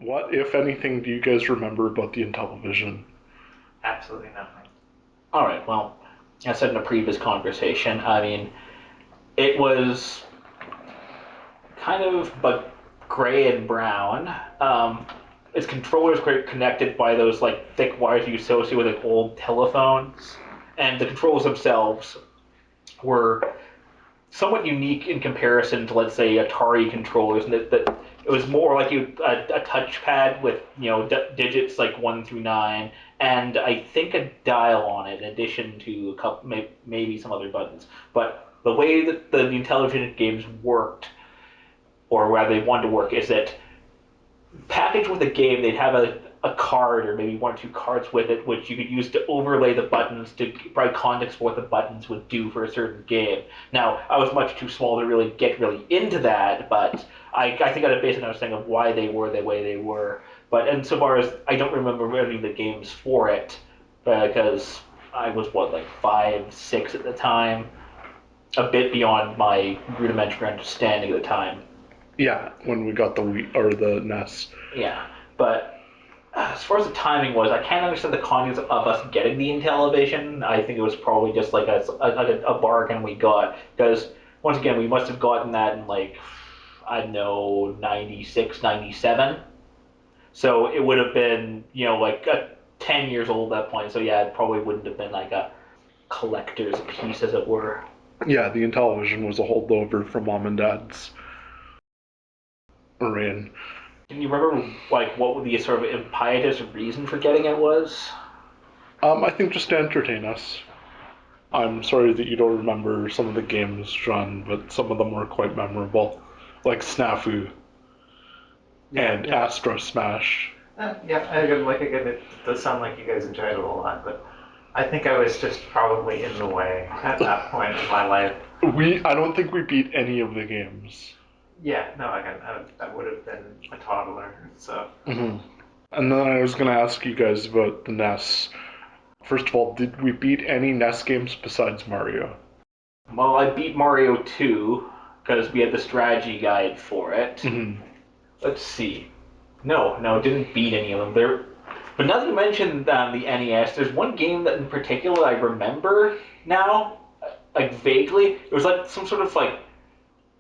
What, if anything, do you guys remember about the Intellivision? Absolutely nothing. All right. Well, as I said in a previous conversation, I mean, it was kind of but gray and brown. Its controllers were connected by those like thick wires you associate with like old telephones, and the controls themselves were somewhat unique in comparison to, let's say, Atari controllers. And that it was more like a touchpad with digits like 1 through 9, and I think a dial on it in addition to a couple maybe some other buttons. But the way that the Intellivision games worked, or where they wanted to work, is that packaged with a game, they'd have a card or maybe 1 or 2 cards with it, which you could use to overlay the buttons to provide context for what the buttons would do for a certain game. Now, I was much too small to really get really into that, but I think I had a basic understanding of why they were the way they were. But insofar as I don't remember running the games for it, because I was like 5, 6 at the time, a bit beyond my rudimentary understanding at the time. Yeah, when we got the Wii or the NES. Yeah, but as far as the timing was, I can't understand the context of us getting the Intellivision. I think it was probably just like a bargain we got, because once again we must have gotten that in like, I don't know, 96, 97. So it would have been like 10 years old at that point. So yeah, it probably wouldn't have been like a collector's piece, as it were. Yeah, the Intellivision was a holdover from mom and dad's reign. Can you remember like what the sort of impetus reason for getting it was? I think just to entertain us. I'm sorry that you don't remember some of the games, John, but some of them were quite memorable, like Snafu Yeah, and yeah. Astro Smash. Again, it does sound like you guys enjoyed it a lot, but I think I was just probably in the way at that point in my life. I don't think we beat any of the games. Yeah, no, again, I would have been a toddler, so. Hmm. And then I was going to ask you guys about the NES. First of all, did we beat any NES games besides Mario? Well, I beat Mario 2 because we had the strategy guide for it. Hmm. Let's see. No, didn't beat any of them. But now that you mentioned the NES, there's one game that in particular I remember now, like vaguely. It was like some sort of like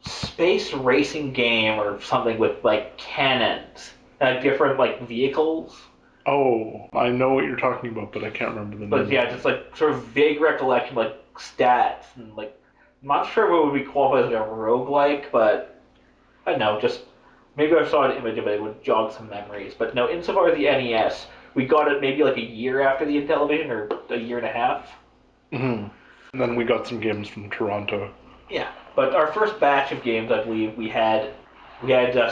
space racing game or something with like cannons, different like vehicles. Oh, I know what you're talking about, but I can't remember the But name. yeah, just like sort of vague recollection, like stats and like. I'm not sure what would be qualified as like a roguelike, but I don't know, just maybe I saw an image of it, it would jog some memories. But no, insofar as the NES, we got it maybe like a year after the Intellivision, or a year and a half. Hmm. And then we got some games from Toronto. Yeah, but our first batch of games, I believe, we had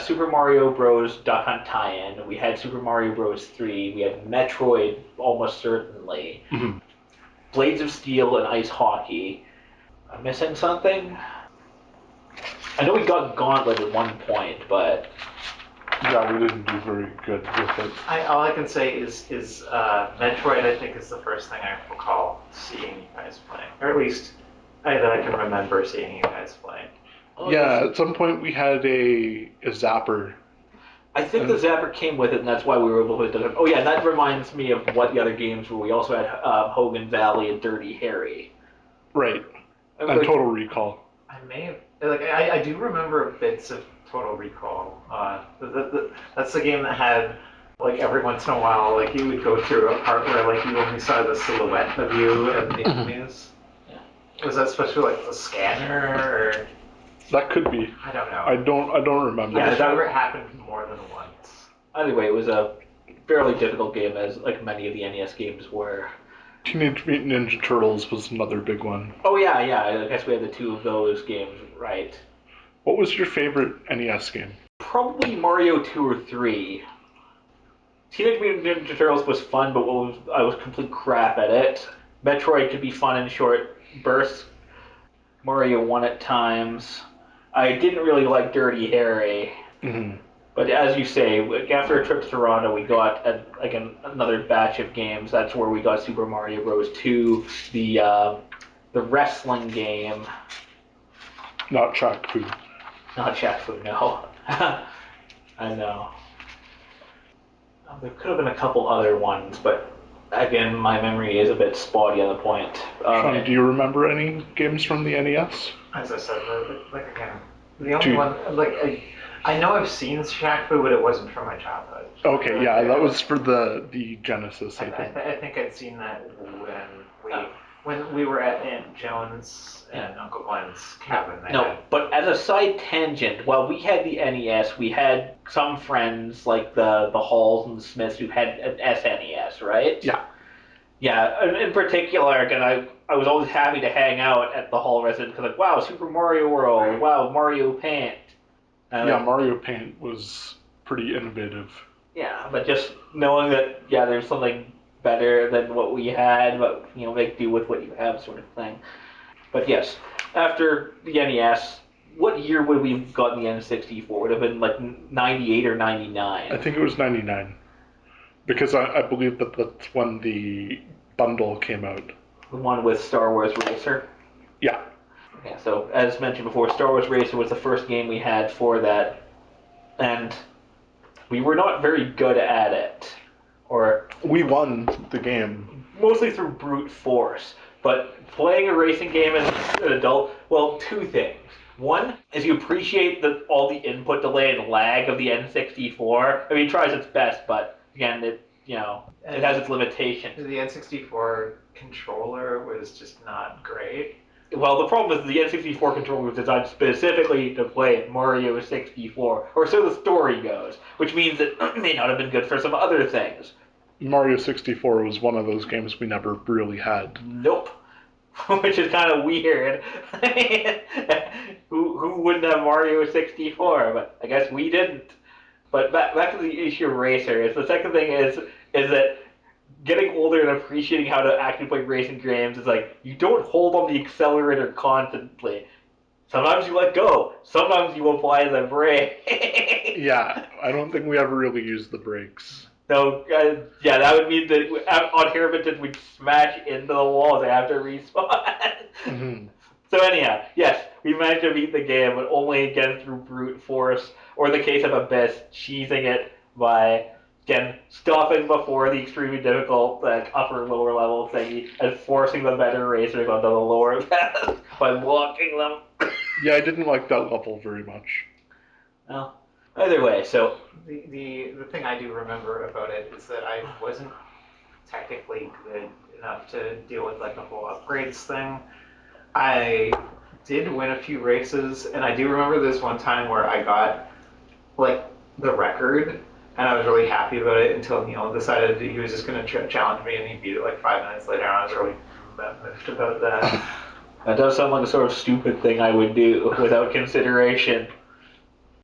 Super Mario Bros. Duck Hunt tie-in. We had Super Mario Bros. 3. We had Metroid, almost certainly. Hmm. Blades of Steel and Ice Hockey. Am I missing something? I know we got Gauntlet at one point, but Yeah, we didn't do very good with it. All I can say is Metroid, I think, is the first thing I recall seeing you guys playing. Or at least that I can remember seeing you guys playing. Yeah, at some point we had a zapper. I think the Zapper came with it, and that's why we were able to do it. Oh yeah, that reminds me of what the other games were. We also had Hogan Valley and Dirty Harry. Right. And Like, Total Recall. I may have I do remember bits of Total Recall. That's the game that had like every once in a while, like you would go through a part where like you only saw the silhouette of you and the enemies. Yeah. Was that supposed to be like the scanner or? That could be. I don't know. I don't remember. I just remember it happened more than once. Anyway, it was a fairly difficult game, as like many of the NES games were. Teenage Mutant Ninja Turtles was another big one. Oh yeah. I guess we had the two of those games, right? What was your favorite NES game? Probably Mario 2 or 3. Teenage Mutant Ninja Turtles was fun, but I was complete crap at it. Metroid could be fun in short bursts. Mario 1 at times. I didn't really like Dirty Harry. Hmm. But as you say, after a trip to Toronto, we got another batch of games. That's where we got Super Mario Bros. 2, the wrestling game. Not Shaq Fu. Not Shaq Fu, no. I know. There could have been a couple other ones, but again, my memory is a bit spotty on the point. Sean, do you remember any games from the NES? As I said, like again, the only one like I know I've seen Shaq Fu, but it wasn't from my childhood. Okay, yeah, that was for the Genesis, I think. I think I'd seen that when we were at Aunt Joan's and Uncle Glenn's cabin. But as a side tangent, while we had the NES, we had some friends like the Halls and the Smiths who had an SNES, right? Yeah. Yeah, in particular, again, I was always happy to hang out at the Hall residence because, like, wow, Super Mario World, wow, Mario Paint. Mario Paint was pretty innovative. Yeah, but just knowing that, yeah, there's something better than what we had, but, make do with what you have sort of thing. But yes, after the NES, what year would we have gotten the N64? Would have been like 98 or 99? I think it was 99. Because I believe that's when the bundle came out. The one with Star Wars Racer? Yeah. Okay, so as mentioned before, Star Wars Racer was the first game we had for that, and we were not very good at it. We won the game. Mostly through brute force. But playing a racing game as an adult, well, two things. One is you appreciate all the input delay and lag of the N64. I mean, it tries its best, but again, it has its limitations. The N64 controller was just not great. Well, the problem is the N64 controller was designed specifically to play Mario 64, or so the story goes, which means it may not have been good for some other things. Mario 64 was one of those games we never really had. Nope. Which is kind of weird. who wouldn't have Mario 64? But I guess we didn't. But back to the issue of racers. The second thing is that getting older and appreciating how to actually play racing games is like, you don't hold on the accelerator constantly. Sometimes you let go. Sometimes you apply the brake. Yeah, I don't think we ever really used the brakes. So, yeah, that would mean that on Hermitage we'd smash into the walls after respawn. Mm-hmm. So anyhow, yes, we managed to beat the game, but only again through brute force, or in the case of Abyss, cheesing it by, again, stopping before the extremely difficult upper-lower level thingy, and forcing the better racers onto the lower path by blocking them. Yeah, I didn't like that level very much. Well, either way, so... The thing I do remember about it is that I wasn't technically good enough to deal with like the whole upgrades thing. I did win a few races, and I do remember this one time where I got like the record, and I was really happy about it until Neil decided that he was just going to challenge me, and he beat it like 5 minutes later, and I was really miffed about that. That does sound like a sort of stupid thing I would do without consideration.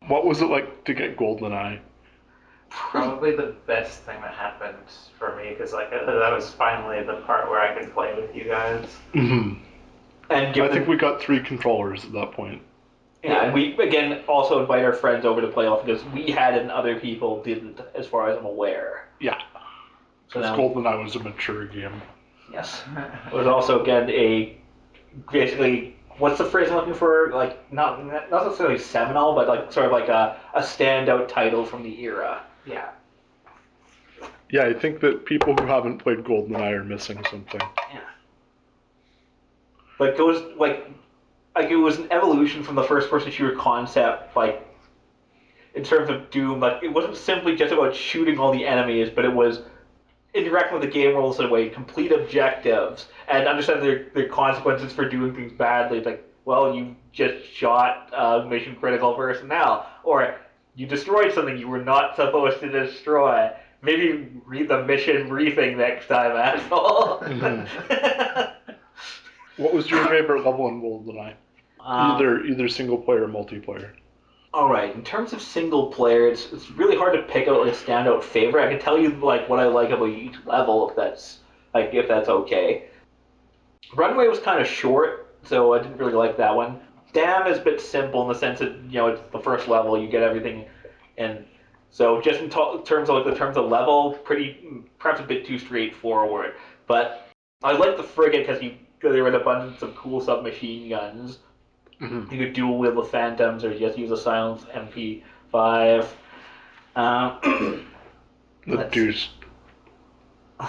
What was it like to get GoldenEye? Probably the best thing that happened for me, because like that was finally the part where I could play with you guys. Mm-hmm. And I think we got 3 controllers at that point. Yeah, and we, again, also invite our friends over to play off because we had it and other people didn't, as far as I'm aware. Yeah. Because GoldenEye was a mature game. Yes. It was also, again, basically, what's the phrase I'm looking for? Like, not necessarily seminal, but like sort of like a standout title from the era. Yeah. Yeah, I think that people who haven't played GoldenEye are missing something. Yeah. Like, it was an evolution from the first-person shooter concept, like, in terms of Doom. Like, it wasn't simply just about shooting all the enemies, but it was interacting with the game rules in a way, complete objectives, and understand their consequences for doing things badly. It's like, well, you just shot mission-critical personnel, or you destroyed something you were not supposed to destroy. Maybe read the mission briefing next time, asshole. Mm-hmm. What was your favorite level in GoldenEye? Either single player or multiplayer. All right. In terms of single player, it's really hard to pick out like a standout favorite. I can tell you like what I like about each level if that's okay. Runway was kind of short, so I didn't really like that one. Dam is a bit simple in the sense that it's the first level, you get everything, and so just in terms of level, perhaps a bit too straightforward. But I like the frigate because there were an abundance of cool submachine guns. Mm-hmm. You could dual wield the Phantoms or just use a silenced MP5. The Let's- deuce.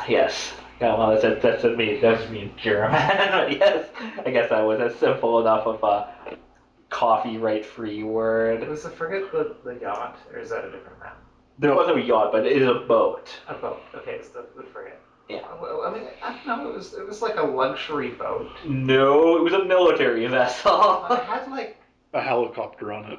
Yes. Yeah, well, that's me in German. But yes, I guess that was a simple enough of a copyright-free word. Was the frigate the yacht, or is that a different map? There wasn't a yacht, but it is a boat. A boat. Okay, it's the frigate. Yeah. Well, I mean, I don't know. It was like a luxury boat. No, it was a military vessel. It had like A helicopter on it.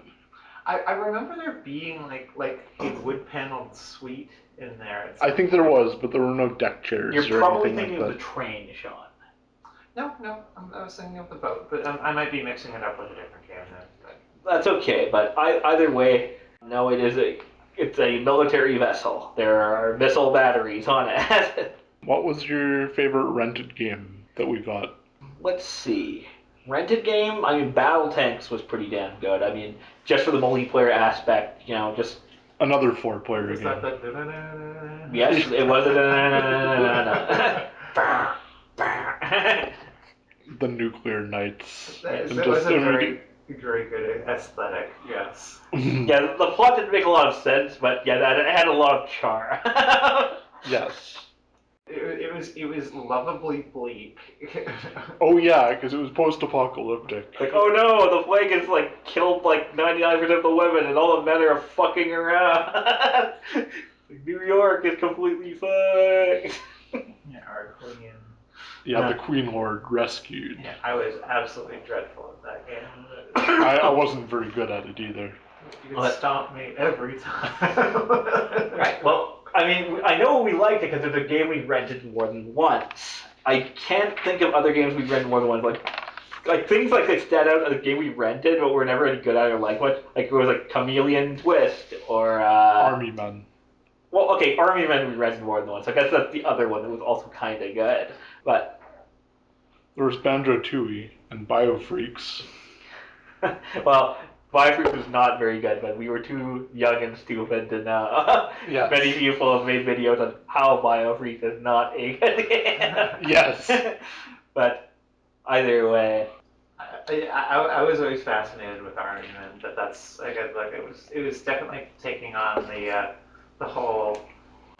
I remember there being like a wood paneled suite in there. I think there was, but there were no deck chairs You're or probably anything thinking like of that. the train, Sean. No, I was thinking of the boat, but I might be mixing it up with a different game then. But That's okay, but either way, no, it's a military vessel. There are missile batteries on it. What was your favorite rented game that we got? Let's see. Rented game? I mean, Battle Tanks was pretty damn good. I mean, just for the multiplayer aspect, just... Another 4-player is game. that the Yes, it was The Nuclear Knights. That And was a immediate- very good aesthetic. Yes. Yeah, the plot didn't make a lot of sense, but yeah, it had a lot of charm. Yes. It was lovably bleak. Oh yeah, because it was post-apocalyptic. Like, oh no, the plague has like killed like 99% of the women, and all the men are fucking around. New York is completely fucked. Yeah, our queen. Yeah, the Queen Horde rescued. Yeah, I was absolutely dreadful at that game. I wasn't very good at it either. You could stomp me every time. Right. Well, I mean, I know we liked it because it's a game we rented more than once. I can't think of other games we rented more than once. Like things like they stand out as a game we rented, but we're never any good at or like much. Like it was like Chameleon Twist or Army Men. Well, okay, Army Men we rented more than once. I guess that's the other one that was also kind of good. But There was Banjo-Tooie and Biofreaks. well, Bifrost was not very good, but we were too young and stupid to know. Yes. Many people have made videos on how Biofreak is not a good game. Yes. But either way, I was always fascinated with Army Men, but that's like it was definitely taking on the whole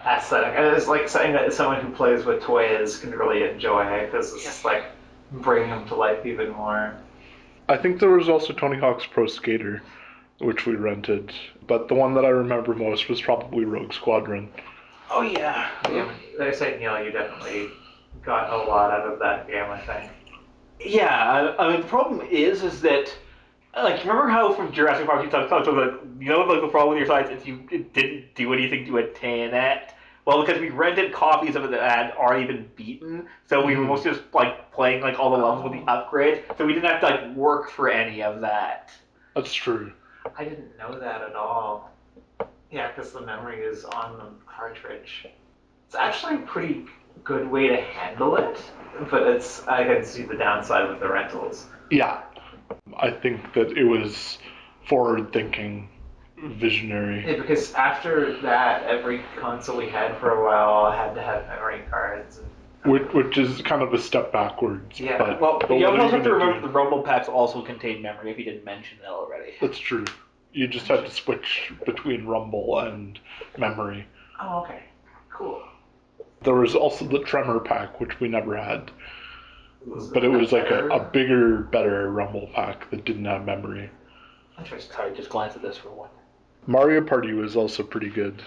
aesthetic, and it's like something that someone who plays with toys can really enjoy because it's just like bringing them to life even more. I think there was also Tony Hawk's Pro Skater, which we rented, but the one that I remember most was probably Rogue Squadron. oh yeah, Yeah, like I said, Neil, you definitely got a lot out of that game, I think. yeah. I mean, the problem is that. Like, remember how from Jurassic Park you talked about, like, like the problem with your science is you didn't do anything to attain it? Well, because we rented copies of it that had already been beaten, so we were mostly just, like, playing, like, all the levels with the upgrade, so we didn't have to, like, work for any of that. That's true. I didn't know that at all. Yeah, because the memory is on the cartridge. It's actually a pretty good way to handle it, but I can see the downside with the rentals. Yeah. I think that it was forward-thinking, visionary. Yeah, because after that, every console we had for a while had to have memory cards. Which is kind of a step backwards. Yeah. But, Well, but you what are also have to gonna remember do? the Rumble Packs also contain memory, if you didn't mention that already. That's true. You just had to switch between Rumble and Memory. Oh, okay. Cool. There was also the Tremor Pack, which we never had. But it that was like better? a bigger, better Rumble Pack that didn't have memory. Interesting. Sorry, just glance at this for one. Mario Party was also pretty good.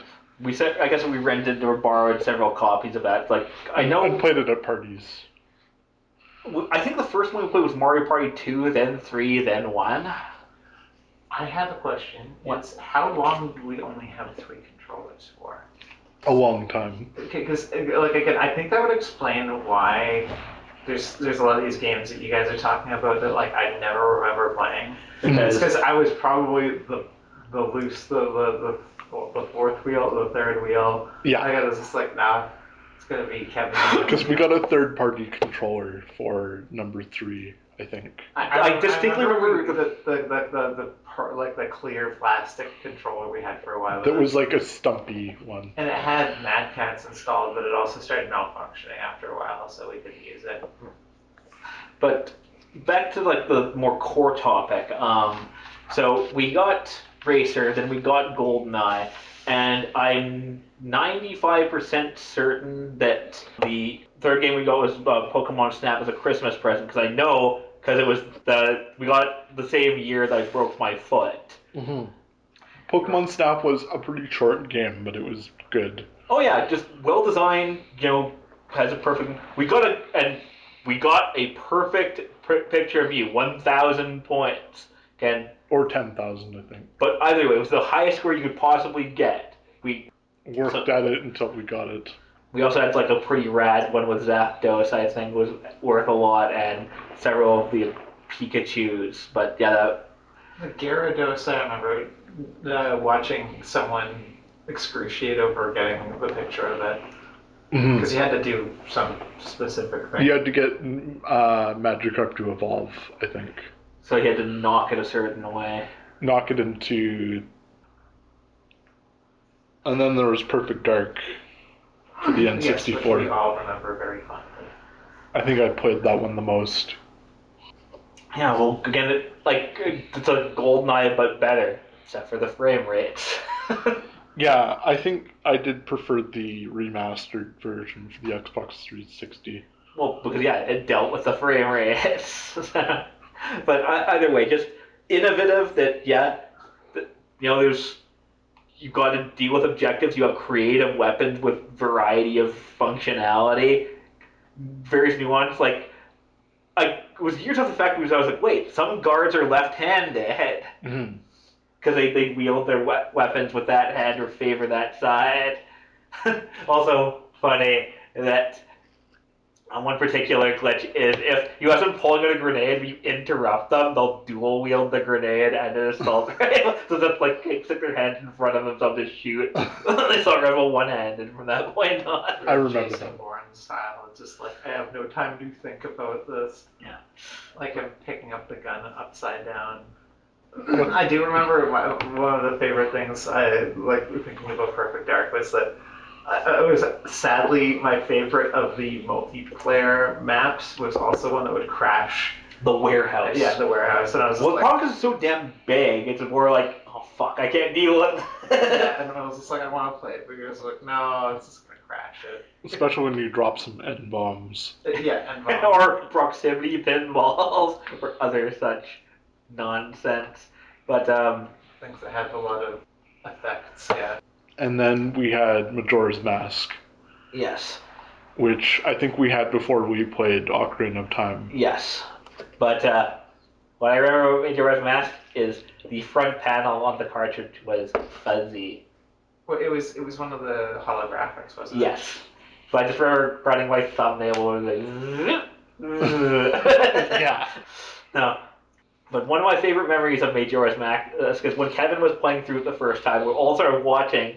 I guess we rented or borrowed several copies of that. Like, I know... I played it at parties. I think the first one we played was Mario Party 2, then 3, then 1. I have a question. What? It's how long do we only have 3 controllers for? A long time. Because, like, again, I think that would explain why there's a lot of these games that you guys are talking about that, like, I never remember playing. It's because I was probably the fourth wheel, the third wheel. Yeah. I was just like, nah, it's gonna be Kevin. Because we got a third-party controller for number 3, I think. I distinctly remember the part, like the clear plastic controller we had for a while. That was like a stumpy one. And it had Mad Cats installed, but it also started malfunctioning after a while, so we couldn't use it. But back to like the more core topic. So we got Racer, then we got GoldenEye, And I'm 95% certain that the third game we got was Pokemon Snap as a Christmas present because I know because it was we got the same year that I broke my foot. Mm-hmm. Pokemon Snap was a pretty short game, but it was good. Oh yeah, just well designed. Has a perfect. We got a perfect picture of you. 1,000 points. Okay. Or 10,000, I think. But either way, it was the highest score you could possibly get. We worked at it until we got it. We also had like a pretty rad one with Zapdos, I think, was worth a lot, and several of the Pikachus. But yeah, the Gyarados, I remember watching someone excruciate over getting the picture of it. Because you had to do some specific thing. You had to get Magikarp to evolve, I think. So you had to knock it a certain way. Knock it into... And then there was Perfect Dark for the N64. Yes, which we all remember very fondly. I think I played that one the most. Yeah, well, again, it's a GoldenEye, but better, except for the frame rates. Yeah, I think I did prefer the remastered version for the Xbox 360. Well, because yeah, it dealt with the frame rates. But either way, just innovative. You've got to deal with objectives. You have creative weapons with variety of functionality, various nuance. I was years off the fact because I was like, wait, some guards are left-handed. Mm-hmm. Because they wield their weapons with that hand or favor that side. Also funny that one particular glitch is if you have them pulling out a grenade and you interrupt them, they'll dual wield the grenade and an assault rifle. So just stick their hands in front of themselves to shoot. They saw Rebel one-handed from that point on. I remember Jason that. Bourne style. It's just like, I have no time to think about this. Yeah. Like I'm picking up the gun upside down. I do remember one of the favorite things I like thinking about Perfect Dark was that it was sadly my favorite of the multiplayer maps was also one that would crash. The warehouse. Yeah, the warehouse. And I was just probably because it's so damn big, it's more like, oh fuck, I can't deal with it. Yeah, and I was just like, I want to play it, but you're just like, no, it's just gonna crash it. Especially when you drop some N-bombs. Yeah, N-bombs. Or proximity pinballs or other such nonsense. But things that have a lot of effects, yeah. And then we had Majora's Mask. Yes. Which I think we had before we played Ocarina of Time. Yes. But what I remember with Majora's Mask is the front panel on the cartridge was fuzzy. Well, it was one of the holographics, wasn't it? Yes. So I just remember running my thumbnail over like yeah. No. But one of my favorite memories of Majora's Mask is because when Kevin was playing through it the first time, we all started watching,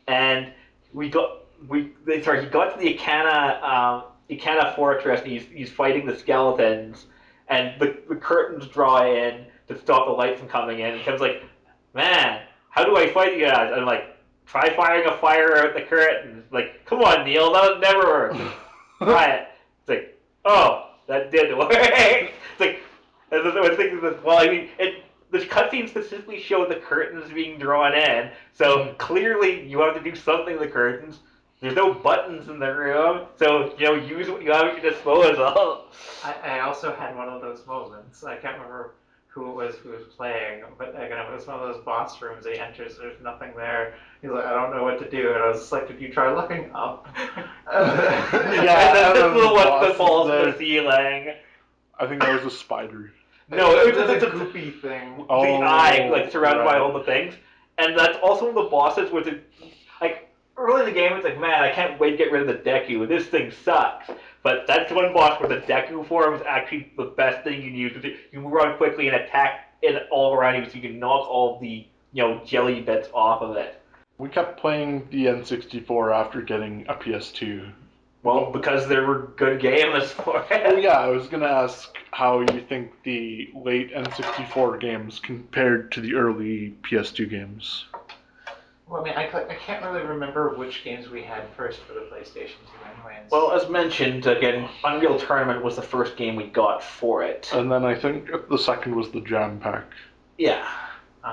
and he got to the Ikana fortress, and he's fighting the skeletons, and the curtains draw in to stop the light from coming in, and Kevin's like, man, how do I fight you guys? And I'm like, try firing a fire at the curtains. Like, come on, Neil, that would never work. Try it. It's like, oh, that did work. It's like, I was thinking that, well, I mean, the cutscene specifically showed the curtains being drawn in, so clearly you have to do something with the curtains. There's no buttons in the room, so, use what you have at your disposal. I also had one of those moments. I can't remember who it was who was playing, but again, it was one of those boss rooms that he enters, there's nothing there. He's like, I don't know what to do, and I was just like, did you try looking up? Yeah, and then this little one that falls to the ceiling. I think that was a spider. No, it was a goopy thing. The eye, surrounded by all the things. And that's also one of the bosses where early in the game, it's like, man, I can't wait to get rid of the Deku. This thing sucks. But that's one boss where the Deku form is actually the best thing you can use. You can run quickly and attack it all around you so you can knock all of the, jelly bits off of it. We kept playing the N64 after getting a PS2. Well, because there were good games for it. Oh yeah, I was going to ask how you think the late N64 games compared to the early PS2 games. Well, I mean, I can't really remember which games we had first for the PlayStation 2 anyways. Well, as mentioned, again, Unreal Tournament was the first game we got for it. And then I think the second was the Jam Pack. Yeah.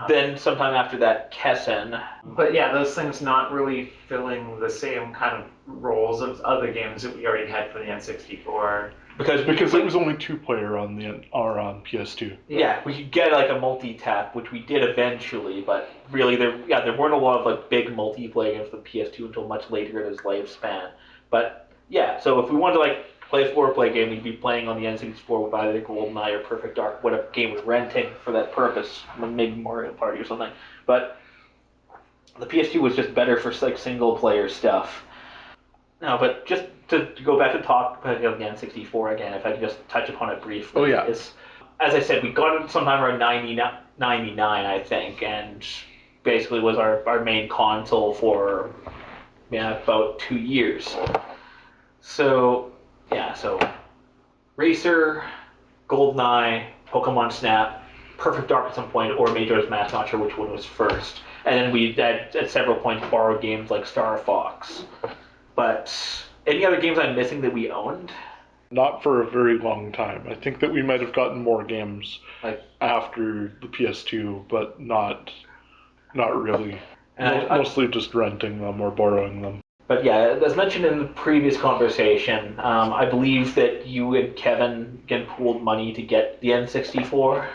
Then sometime after that, Kessen. But yeah, those things not really filling the same kind of roles of other games that we already had for the N64. Because it was only 2-player on on PS2. Yeah, we could get like a multi-tap, which we did eventually, but really there weren't a lot of like big multiplayer games for the PS2 until much later in its lifespan. But yeah, so if we wanted to like play a 4-player game, we'd be playing on the N64 with either GoldenEye or Perfect Dark, whatever game we're renting for that purpose, maybe Mario Party or something. But the PS2 was just better for like single-player stuff. No, but just to go back to talk about the N64 again, if I could just touch upon it briefly. Oh, yeah. As I said, we got it sometime around 99, I think, and basically was our main console for about 2 years. So, yeah, so Racer, GoldenEye, Pokemon Snap, Perfect Dark at some point, or Majora's Mask, not sure which one was first. And then we had, at several points, borrowed games like Star Fox. But any other games I'm missing that we owned? Not for a very long time. I think that we might have gotten more games after the PS2, but not really. And Mostly just renting them or borrowing them. But yeah, as mentioned in the previous conversation, I believe that you and Kevin again pooled money to get the N64,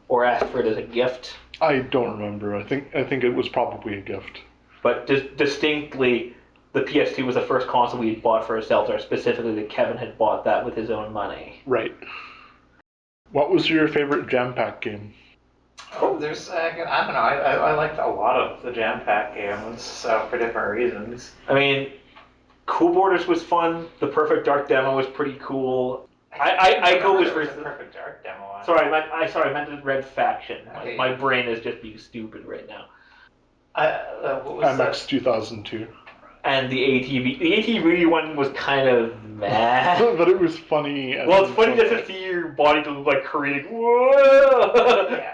or asked for it as a gift. I don't remember. I think it was probably a gift. But distinctly, the PS2 was the first console we had bought for ourselves, or specifically that Kevin had bought that with his own money. Right. What was your favorite Jam Pack game? Oh, there's I don't know. I liked a lot of the Jam Pack games for different reasons. I mean, Cool Borders was fun. The Perfect Dark demo was pretty cool. I go with the Perfect Dark demo. Sorry, I meant the Red Faction. Okay. My brain is just being stupid right now. What was MX that? 2002. And the ATV. The ATV one was kind of meh. But it was funny. Well, it's funny just to see your body to look like Korean. Whoa! Yeah.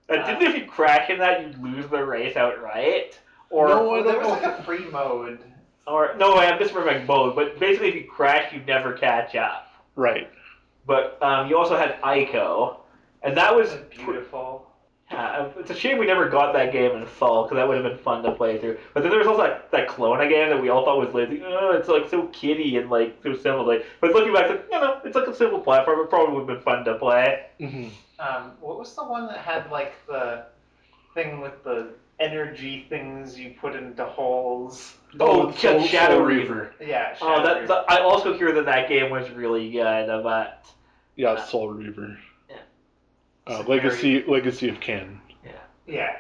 Didn't if you crash in that, you'd lose the race outright? Or No, There was like a free mode. Or no, I'm just remembering both. But basically, if you crash, you never catch up. Right. But you also had Ico, and that was Beautiful. it's a shame we never got that game in full, because that would have been fun to play through. But then there was also that Clona game that we all thought was lazy. Oh, it's like so kiddie and like so simple. But looking back, it's like a simple platform. It probably would have been fun to play. Mm-hmm. What was the one that had like the thing with the energy things you put into holes? Shadow Reaver. Yeah. Shadow Reaver. I also hear that game was really good, but Yeah, Soul Reaver. Yeah. Legacy of Kain. Yeah.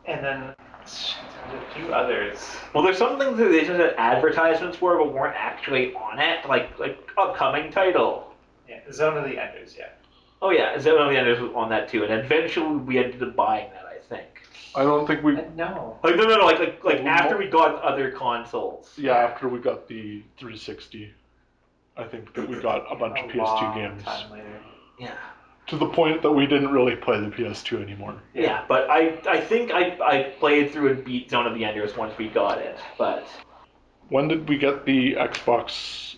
And then there's a few others. Well, there's some things that they just had advertisements for, but weren't actually on it, like upcoming title. Yeah, Zone of the Enders. Yeah. Oh yeah, Zone of the Enders was on that too, and eventually we ended up buying that, I think. I don't think we. No. No, like after we got other consoles. Yeah, after we got the 360, I think that we got a bunch of PS2 games. Time later. Yeah. To the point that we didn't really play the PS2 anymore. Yeah, but I think I played through and beat Zone of the Enders once we got it, but. When did we get the Xbox?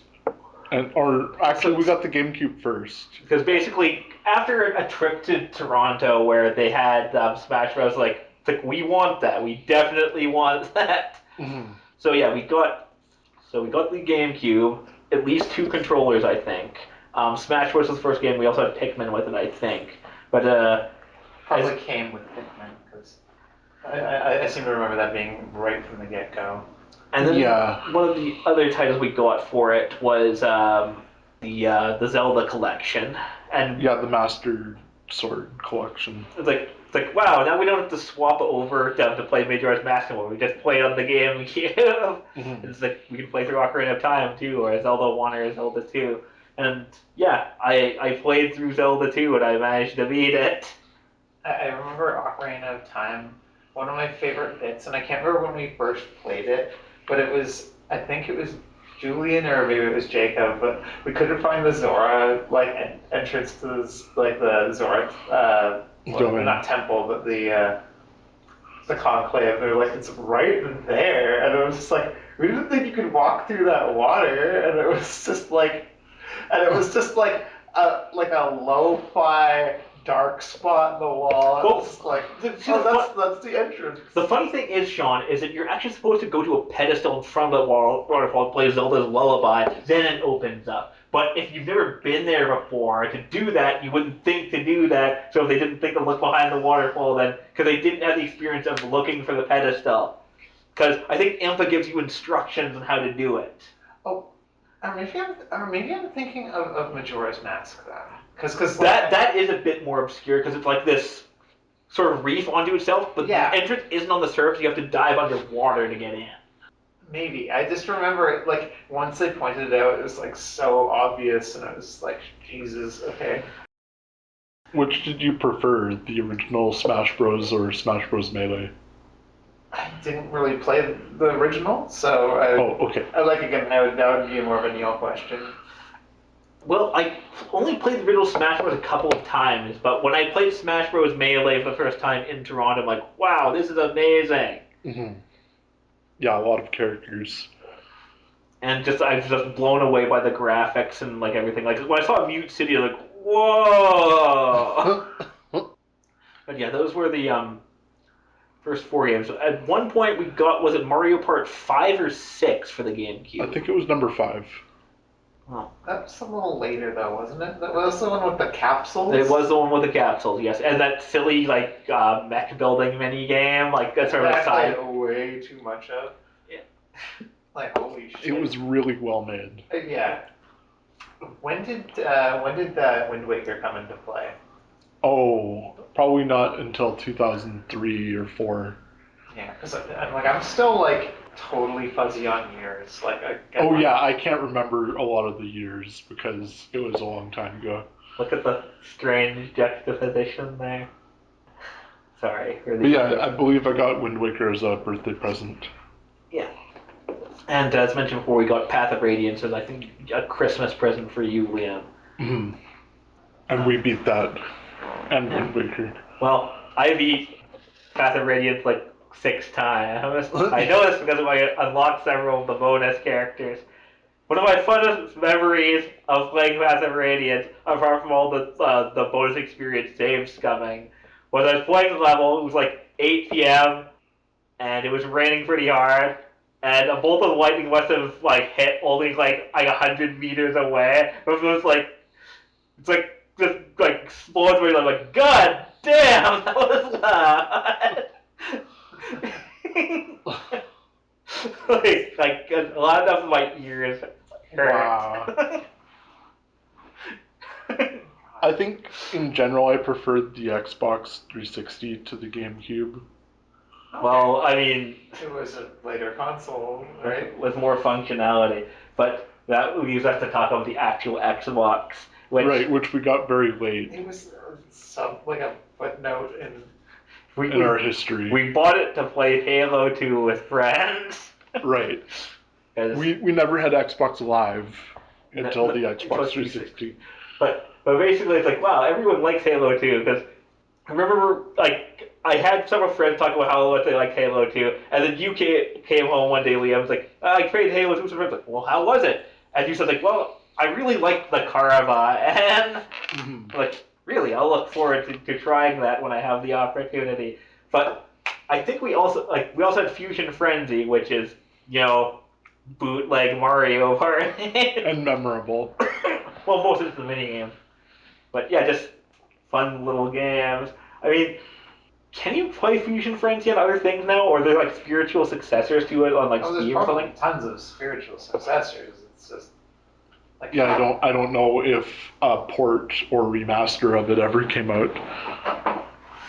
We got the GameCube first. Because basically, after a trip to Toronto where they had Smash Bros, like we want that, we definitely want that. Mm-hmm. So yeah, we got the GameCube, at least 2 controllers, I think. Smash Bros was the first game. We also had Pikmin with it, I think. But Probably came with Pikmin because I seem to remember that being right from the get-go. And then one of the other titles we got for it was the Zelda collection, and the Master Sword collection. it's like wow, now we don't have to swap over to play Majora's Mask anymore. We just play it on the game. Mm-hmm. It's like we can play through Ocarina of Time too, or Zelda 1 or Zelda 2. And yeah, I played through Zelda 2 and I managed to beat it. I remember Ocarina of Time. One of my favorite bits, and I can't remember when we first played it, but I think it was Julian or maybe it was Jacob, but we couldn't find the Zora entrance to the Zora not temple, but the conclave. They're like, it's right there, and it was just like we didn't think you could walk through that water, and it was just like a lo-fi dark spot in the wall. I Well, was like, see, that's the entrance. the funny thing is, Sean, is that you're actually supposed to go to a pedestal in front of the waterfall, play Zelda's Lullaby, then it opens up. But if you've never been there before, to do that, you wouldn't think to do that. So if they didn't think to look behind the waterfall, then because they didn't have the experience of looking for the pedestal, because I think Impa gives you instructions on how to do it. Oh, maybe I'm thinking of Majora's Mask then, because That is a bit more obscure because it's like this sort of reef onto itself, but Yeah. the entrance isn't on the surface. You have to dive underwater to get in. maybe I just remember it like once they pointed it out, it was like so obvious, and I was like, Jesus, okay. Which did you prefer, the original Smash Bros. Or Smash Bros. Melee? I didn't really play the original, so Oh, okay. I like again that would be more of a Neil question. Well, I only played the original Smash Bros. A couple of times, but when I played Smash Bros. Melee for the first time in Toronto, I'm like, wow, this is amazing. Mm-hmm. Yeah, a lot of characters. And I was just blown away by the graphics and like everything. Like when I saw Mute City, I was like, whoa. But yeah, those were the first 4 games. At one point, was it Mario Part 5 or 6 for the GameCube? I think it was number 5. Oh. That was a little later though, wasn't it? That was the one with the capsules. It was the one with the capsules, yes, and that silly like mech building mini game, like that's sort of a side. Way too much of. Yeah. Like holy shit. It was really well made. Yeah. When did Wind Waker come into play? Oh, probably not until 2003 or 4. Yeah, because I'm still like totally fuzzy on years. Oh yeah, I can't remember a lot of the years because it was a long time ago. Look at the strange juxtaposition there. Sorry. But yeah, I believe I got Wind Waker as a birthday present. Yeah. And as mentioned before, we got Path of Radiance as I think a Christmas present for you, Liam. Mm-hmm. And we beat that. And Wind Waker. Well, I beat Path of Radiance like 6 times. I know this because I unlocked several of the bonus characters. One of my funnest memories of playing Path of Radiance, apart from all the bonus experience saves coming, was I was playing the level. It was like 8 p.m. and it was raining pretty hard. And a bolt of lightning must have like hit only like 100 meters away. It was like it's like just like explodes where you're like, God damn, that was loud. like a lot of my ears hurt. Wow. I think in general I preferred the Xbox 360 to the GameCube. Well, I mean, it was a later console, right? With more functionality, but that leaves us to talk about the actual Xbox, which we got very late. It was like a footnote in our history. We bought it to play Halo 2 with friends. Right. We never had Xbox Live until the Xbox 360. But basically, it's like, wow, everyone likes Halo 2 because I remember like I had several friends talk about how much they liked Halo 2, and then you came home one day, Liam, was like, I played Halo 2 with some friends. Like, well, how was it? And you said like, well, I really liked the caravan. Like, really, I'll look forward to trying that when I have the opportunity. But I think we also had Fusion Frenzy, which is, bootleg Mario Party. And memorable. Well, most of it's the minigame. But yeah, just fun little games. I mean, can you play Fusion Frenzy on other things now, or are there like spiritual successors to it on like Steam or something? Tons of spiritual successors. It's just like yeah, I don't know if a port or remaster of it ever came out.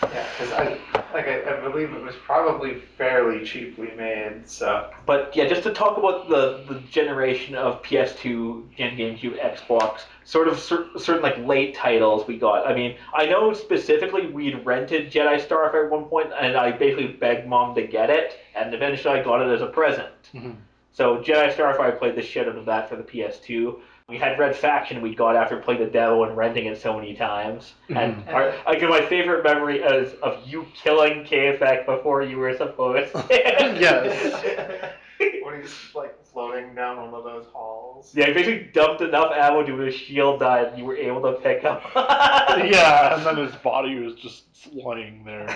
Yeah, because I believe it was probably fairly cheaply made. So, but yeah, just to talk about the generation of PS2 and GameCube, Xbox, sort of certain like late titles we got. I mean, I know specifically we'd rented Jedi Starfighter at one point, and I basically begged Mom to get it, and eventually I got it as a present. Mm-hmm. So Jedi Starfighter, I played the shit out of that for the PS2. We had Red Faction we got after playing the demo and renting it so many times. Mm-hmm. And my favorite memory is of you killing KFX before you were supposed to. Yes. When he's like floating swing down one of those halls. Yeah, you basically dumped enough ammo to his shield die and you were able to pick up. Yeah, and then his body was just lying there.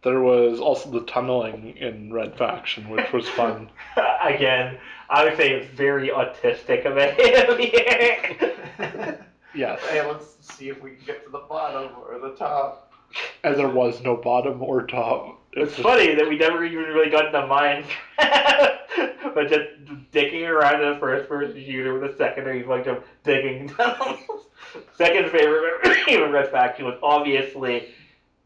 There was also the tunneling in Red Faction, which was fun. Again, I would say it's very autistic of him here. Yes. Hey, let's see if we can get to the bottom or the top. And there was no bottom or top. It's funny that we never even really got into Minecraft, but just dicking around in a first-person shooter with a secondary function of digging tunnels. Second favorite Red Faction was obviously,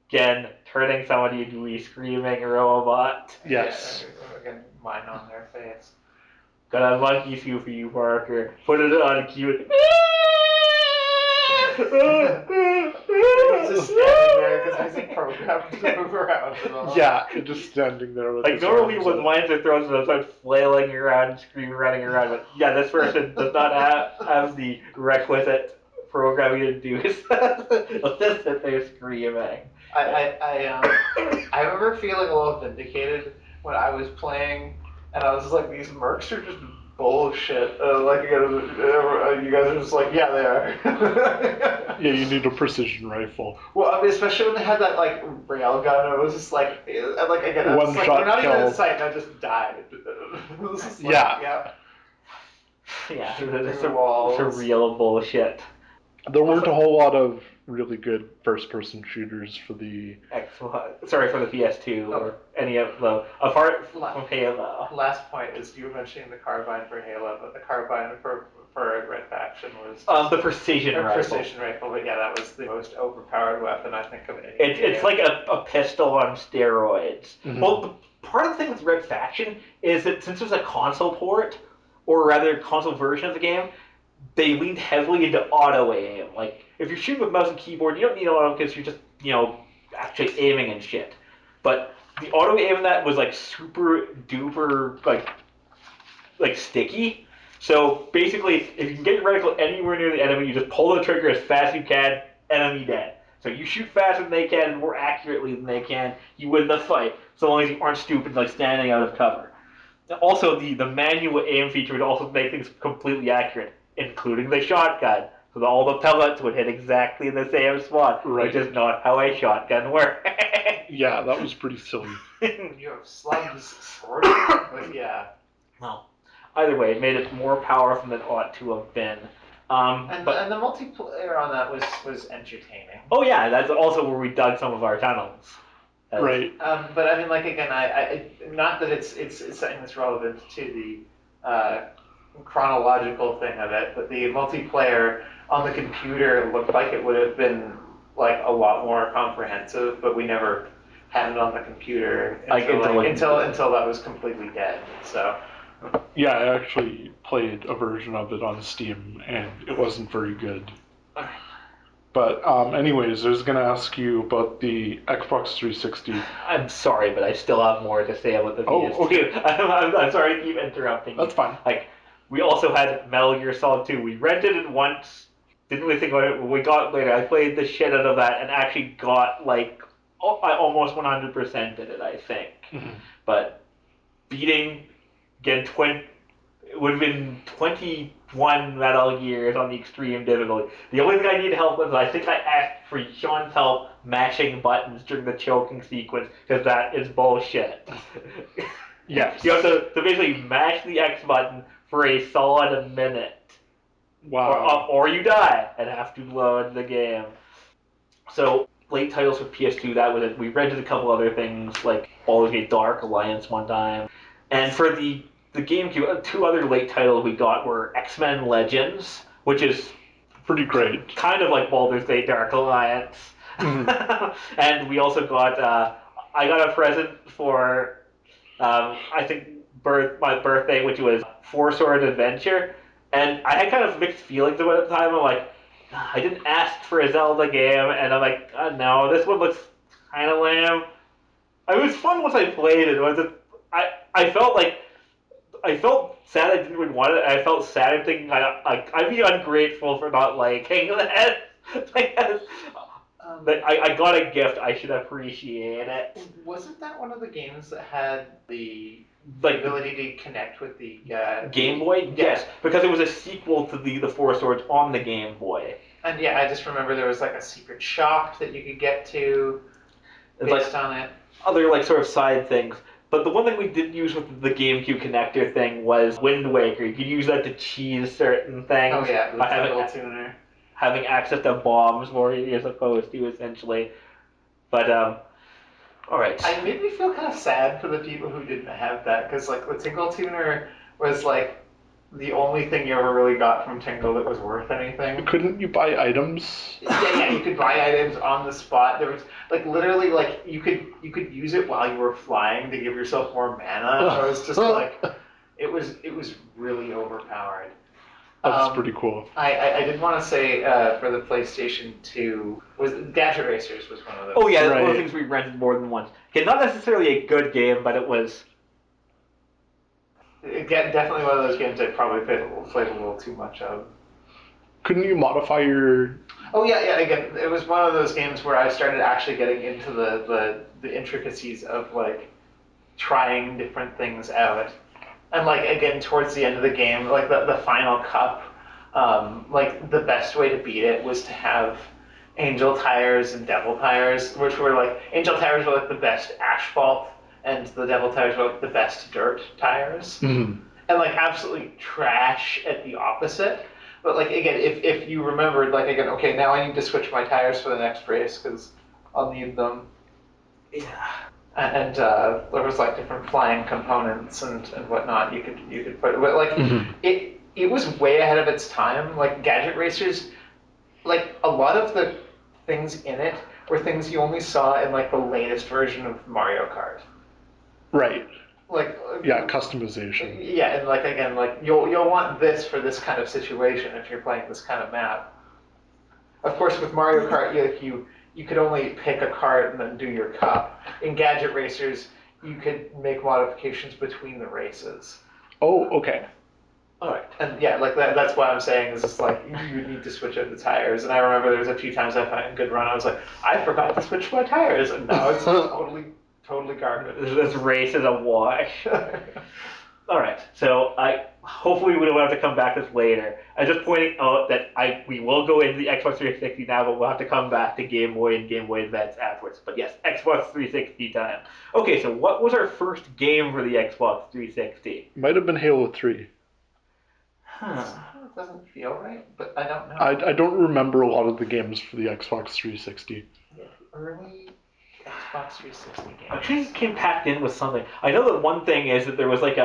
again, turning somebody into a screaming robot. Yes. Yeah, getting mine on their face. Got a monkey suit for you, Parker. Put it on cute. He's just standing there because he's programmed to move around and all. Yeah, just standing there with Like his normally arms when up. mines are thrown, they'll start flailing around, screaming, running around. But yeah, this person does not have the requisite programming to do so. They'll just sit there screaming. I remember feeling a little vindicated when I was playing, and I was just like, these mercs are just bullshit. You guys are just like, yeah, they are. Yeah, you need a precision rifle. Well, I mean, especially when they had that like rail gun, it was just like, again, I was One like, shot we're not even in kill. sight, and I just died. It was just like, Yeah. Yeah, Shoot it's through walls. a real bullshit. There weren't a whole lot of really good first-person shooters for the... Sorry, for the PS2 or any of the... Apart from Halo. Last point is you were mentioning the carbine for Halo, but the carbine for Red Faction was The precision rifle. Precision rifle, but yeah, that was the most overpowered weapon I think of any. It's like a pistol on steroids. Mhm. Well, part of the thing with Red Faction is that since there's a console port, or rather console version of the game, they leaned heavily into auto aim. Like, if you're shooting with mouse and keyboard, you don't need auto because you're just, actually aiming and shit. But the auto aim in that was like super duper like sticky. So basically, if you can get your reticle anywhere near the enemy, you just pull the trigger as fast as you can, enemy dead. So you shoot faster than they can and more accurately than they can, you win the fight, so long as you aren't stupid like standing out of cover. Also, the manual aim feature would also make things completely accurate, including the shotgun. So that all the pellets would hit exactly in the same spot, Right. which is not how a shotgun works. Yeah, that was pretty silly. You have slugs, sort of, but yeah. Well, either way, it made it more powerful than it ought to have been. And the multiplayer on that was entertaining. Oh yeah, that's also where we dug some of our tunnels. Right. But I mean, like again, I not that it's something that's relevant to the chronological thing of it, but the multiplayer on the computer looked like it would have been like a lot more comprehensive, but we never had it on the computer until that was completely dead. So. Yeah, I actually played a version of it on Steam, and it wasn't very good. But anyways, I was going to ask you about the Xbox 360. I'm sorry, but I still have more to say about the PS2. Oh, okay. I'm sorry to keep interrupting you. That's fine. Like, we also had Metal Gear Solid 2. We rented it once, didn't really think about it. When we got it later, I played the shit out of that and actually got, like, I almost 100% did it, I think. Mm-hmm. But beating, again, it would have been 21 Metal Gears on the extreme difficulty. The only thing I need help with is I think I asked for Sean's help mashing buttons during the choking sequence, because that is bullshit. Yes. You have to basically mash the X button for a solid minute. Wow. Or you die and have to load the game. So, late titles for PS2, that was it. We rented a couple other things, like Baldur's Gate Dark Alliance one time. And for the GameCube, two other late titles we got were X-Men Legends, which is pretty great. Kind of like Baldur's Gate Dark Alliance. Mm-hmm. And we also got, I got a present for, I think, my birthday, which was Four Sword Adventure. And I had kind of mixed feelings about it at the time. I'm like, I didn't ask for a Zelda game, and I'm like, oh, no, this one looks kind of lame. It was fun once I played it. I felt sad I didn't really want it. I felt sad thinking I'd be ungrateful for not liking that. I got a gift. I should appreciate it. Wasn't that one of the games that had the The like ability to connect with the Game Boy. Yes, because it was a sequel to the Four Swords on the Game Boy. And yeah, I just remember there was like a secret shop that you could get to based on it. Other like sort of side things. But the one thing we did use with the GameCube connector thing was Wind Waker. You could use that to cheese certain things. Oh yeah, the by tingle tuner. having access to bombs more you're supposed to, essentially. But all right. I made me feel kind of sad for the people who didn't have that, because like the tingle tuner was like the only thing you ever really got from Tingle that was worth anything. Couldn't you buy items? Yeah, you could buy items on the spot. There was like literally like you could use it while you were flying to give yourself more mana. It was just like it was really overpowered. That's pretty cool. I did want to say for the PlayStation 2 was Gadget Racers was one of those. Oh yeah, that's Right. one of the things we rented more than once. Okay, not necessarily a good game, but it was. Definitely one of those games I probably played a little too much of. Couldn't you modify your... Oh yeah. Again, it was one of those games where I started actually getting into the intricacies of like trying different things out, and like again towards the end of the game, like the final cup, like the best way to beat it was to have Angel tires and Devil tires, which were like Angel tires were like the best asphalt, and the Devil tires were like the best dirt tires, Mm-hmm. and like absolutely trash at the opposite. But like again, if you remembered, like again, okay, now I need to switch my tires for the next race because I'll need them. Yeah. And there was like different flying components and whatnot you could put, but like it was way ahead of its time. Like Gadget Racers, like a lot of the things in it were things you only saw in like the latest version of Mario Kart. Right. Like Yeah, customization. Yeah, and like again, like you'll want this for this kind of situation if you're playing this kind of map. Of course, with Mario Kart, you could only pick a cart and then do your cup. In Gadget Racers, you could make modifications between the races. Oh, okay. All right. And yeah, like that's why I'm saying is it's like you need to switch out the tires. And I remember there was a few times I found a good run. I was like, I forgot to switch my tires, and now it's totally garbage. This race is a wash. All right, so hopefully we don't have to come back to this later. I'm just pointing out that we will go into the Xbox 360 now, but we'll have to come back to Game Boy and Game Boy Advance afterwards. But yes, Xbox 360 time. Okay, so what was our first game for the Xbox 360? Might have been Halo 3. Huh. It doesn't feel right, but I don't know. I don't remember a lot of the games for the Xbox 360. Yeah, early Xbox 360 games. I'm sure it came packed in with something. I know that one thing is that there was like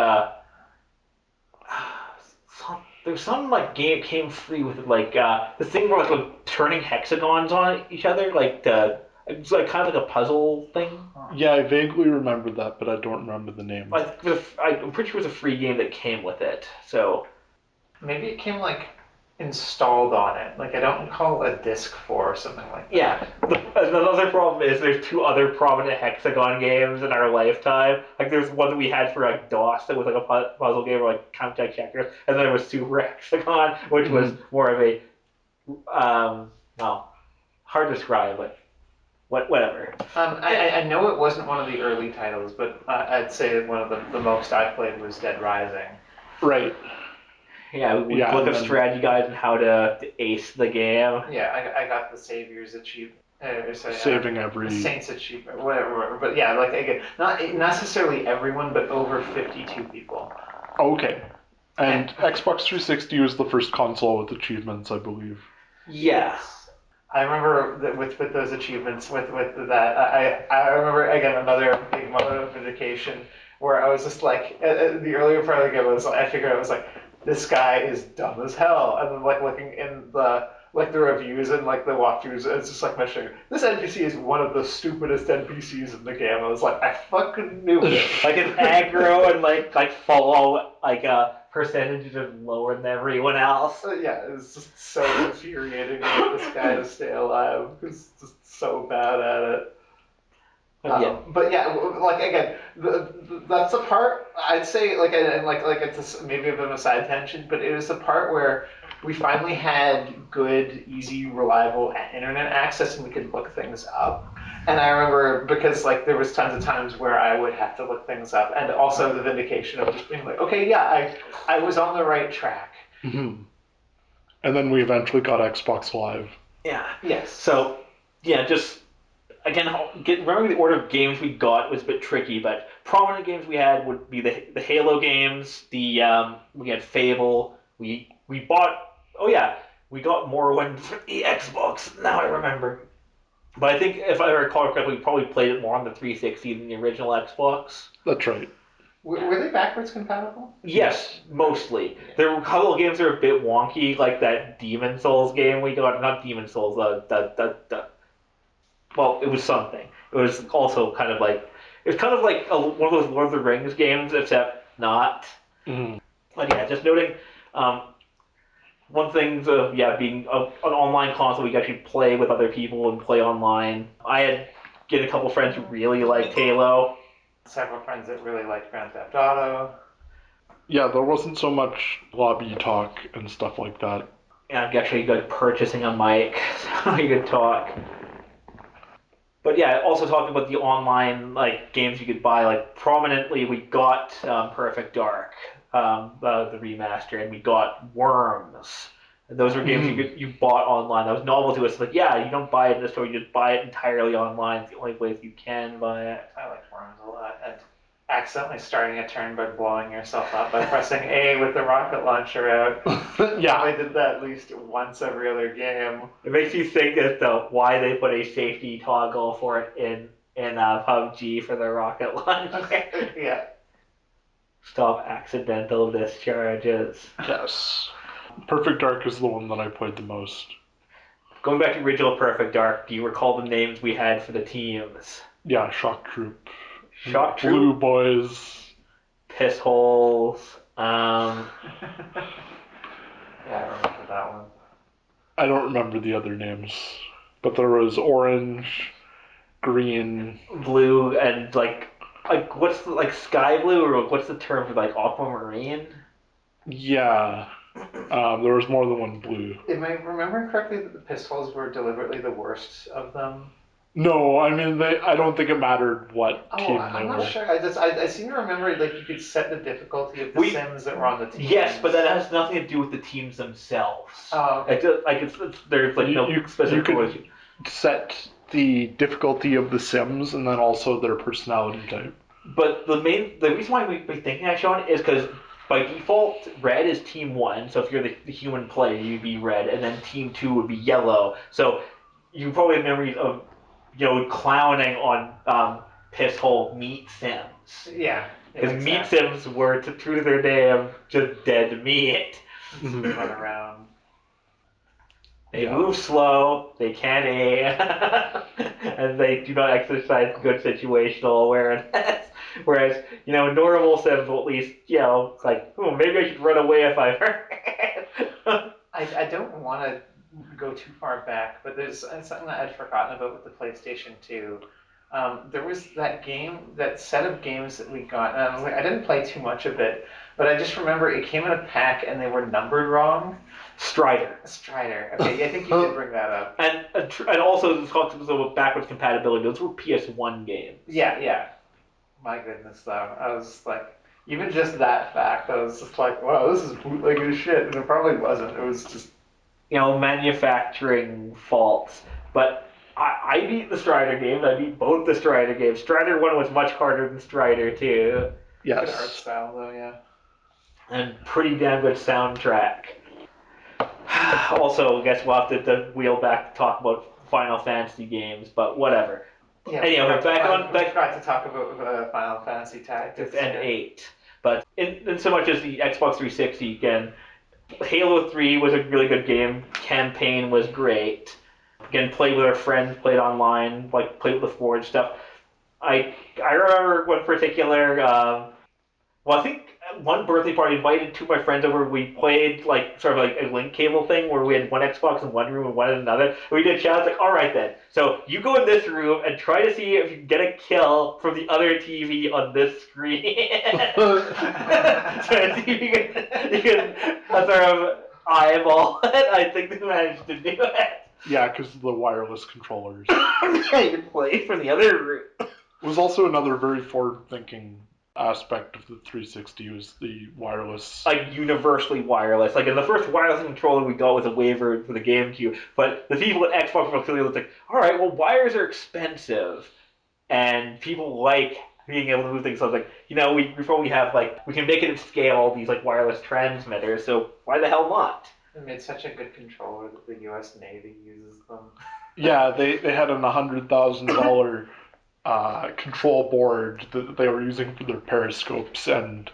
there's some like game came free with it, like the thing where like turning hexagons on each other, like it was like kind of like a puzzle thing. Yeah, I vaguely remember that, but I don't remember the name. I'm pretty sure it was a free game that came with it. So maybe it came like installed on it. Like I don't recall a disc for or something like that. yeah. Another problem is there's two other prominent hexagon games in our lifetime. Like there's one that we had for like DOS that was like a puzzle game or like Countdown Checkers, and then there was Super Hexagon, which was more of a well, hard to describe, but whatever. I know it wasn't one of the early titles, but I'd say that one of the most I played was Dead Rising. Right. Yeah, we look up strategy guides and how to ace the game. Yeah, I got the Savior's achievement. Saving every... Saints achievement, whatever. But yeah, like again, not necessarily everyone, but over 52 people. Okay. And Xbox 360 was the first console with achievements, I believe. Yes. I remember that with those achievements, with that, I remember, again, another big moment of vindication where I was just like, the earlier part of the game, I figured I was like, this guy is dumb as hell. And then like looking in the reviews and like the walkthroughs, it's just like mentioning, this NPC is one of the stupidest NPCs in the game. I was like, I fucking knew it. Like it's aggro and like follow like percentages are lower than everyone else. Yeah, it's just so infuriating to get this guy to stay alive. He's just so bad at it. But yeah, like again, that's the part I'd say like it's maybe a bit of a side tangent, but it was the part where we finally had good, easy, reliable internet access and we could look things up. And I remember because like there was tons of times where I would have to look things up, and also the vindication of just being like, okay, yeah, I was on the right track. Mm-hmm. And then we eventually got Xbox Live. Yeah. Yes. So, yeah, just again, remembering the order of games we got was a bit tricky, but prominent games we had would be the Halo games. We had Fable. We bought. Oh yeah, we got Morrowind for the Xbox. Now I remember. But I think if I recall correctly, we probably played it more on the 360 than the original Xbox. That's right. Were they backwards compatible? Yes, mostly. There were a couple of games that were a bit wonky, like that Demon Souls game we got. Not Demon Souls. Well, it was something. It was also kind of like one of those Lord of the Rings games, except not. Mm-hmm. But yeah, just noting, um, one thing of being an online console, we could actually play with other people and play online. I had get a couple friends who really liked Halo. Several friends that really liked Grand Theft Auto. Yeah, there wasn't so much lobby talk and stuff like that. And actually like purchasing a mic so you could talk. But yeah, also talking about the online like games you could buy. Like prominently, we got Perfect Dark, the remaster, and we got Worms. And those were games you bought online. That was novel to us. Like, yeah, you don't buy it in the store; you just buy it entirely online. It's the only place you can buy it. I like Worms a lot. And accidentally starting a turn by blowing yourself up by pressing A with the rocket launcher out. Yeah. I did that at least once every other game. It makes you think as to why they put a safety toggle for it in PUBG for the rocket launcher. Yeah. Stop accidental discharges. Yes. Perfect Dark is the one that I played the most. Going back to original Perfect Dark, do you recall the names we had for the teams? Yeah, Shock Troop. Shock Troop? Blue Boys. Piss Holes. Yeah, I remember that one. I don't remember the other names. But there was Orange, Green. Blue, and like what's the, like Sky Blue, or what's the term for like Aquamarine? Yeah. There was more than one blue. Am I remembering correctly that the pistols were deliberately the worst of them? No, I mean, I don't think it mattered what team I'm they not were. sure. I seem to remember like you could set the difficulty of the Sims that were on the team. Yes, but that has nothing to do with the teams themselves. Oh, okay. There's like no specific you could set the difficulty of the Sims and then also their personality type. But the reason why we're thinking that, Sean, is because by default, red is team 1, so if you're the human player, you'd be red, and then team 2 would be yellow. So you probably have memories of, clowning on Piss Hole Meat Sims. Yeah. Because Meat Sims were, true to their name, just dead meat. Run around. They move slow, they can't aim, and they do not exercise good situational awareness. Whereas, normal Sims will at least, like, maybe I should run away if I hurt. I don't want to go too far back, but there's something that I'd forgotten about with the PlayStation 2. There was that set of games that we got, and I was like, I didn't play too much of it, but I just remember it came in a pack and they were numbered wrong. Strider. Okay, I think you did bring that up. And also this concept of backwards compatibility. Those were PS1 games. Yeah. My goodness, though, I was like, even just that fact, I was just like, wow, this is bootleg as shit, and it probably wasn't. It was just manufacturing faults. But I beat the Strider games. I beat both the Strider games. Strider 1 was much harder than Strider 2. Yes. Good art style, though, yeah. And pretty damn good soundtrack. Also, I guess we'll have to wheel back to talk about Final Fantasy games, but whatever. Yeah, anyway, back to talk about Final Fantasy Tactics and 8. But in so much as the Xbox 360, again, Halo 3 was a really good game. Campaign was great. Again, played with our friends, played online, like played with the Forge stuff. I remember one particular. I think one birthday party, invited two of my friends over. We played like sort of like a link cable thing where we had one Xbox in one room and one in another. We did chat. It's like, all right then. So you go in this room and try to see if you can get a kill from the other TV on this screen. So see if you can sort of eyeball it. I think they managed to do it. Yeah, because of the wireless controllers. Yeah, you could play from the other room. It was also another very forward-thinking aspect of the 360 was the wireless. Like universally wireless. Like in the first wireless controller we got was a waiver for the GameCube, but the people at Xbox were clearly like, all right, well wires are expensive, and people like being able to move things. So I was like, we probably have we can make it at scale these wireless transmitters. So why the hell not? It made such a good controller that the U.S. Navy uses them. Yeah, they had an $100,000 control board that they were using for their periscopes and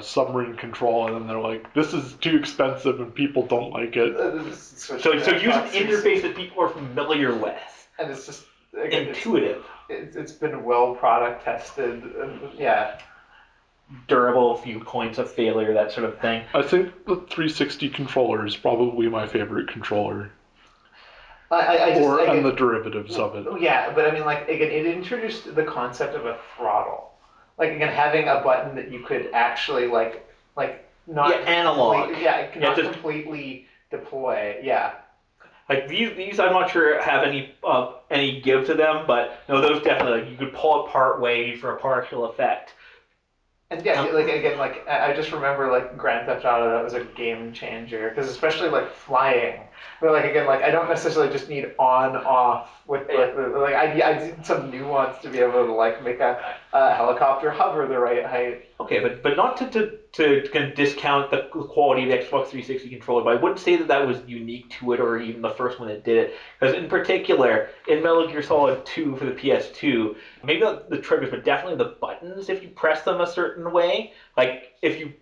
submarine control, and then they're like, "This is too expensive, and people don't like it." So use an interface that people are familiar with, and it's just intuitive. It's been well product tested, yeah. Durable, few points of failure, that sort of thing. I think the 360 controller is probably my favorite controller. And the derivatives of it. Yeah, but I mean, again, it introduced the concept of a throttle. Again, having a button that you could actually not analog. Not completely deploy. Yeah. These, I'm not sure have any give to them, but no, those definitely you could pull it part way for a partial effect. And yeah, I just remember Grand Theft Auto, that was a game changer because especially flying. But I don't necessarily just need on off with I need some nuance to be able to make a helicopter hover the right height. Okay, but not to kind of discount the quality of the Xbox 360 controller, but I wouldn't say that was unique to it or even the first one that did it. Because in particular, in Metal Gear Solid 2 for the PS2, maybe not the triggers, but definitely the buttons, if you press them a certain way, if you,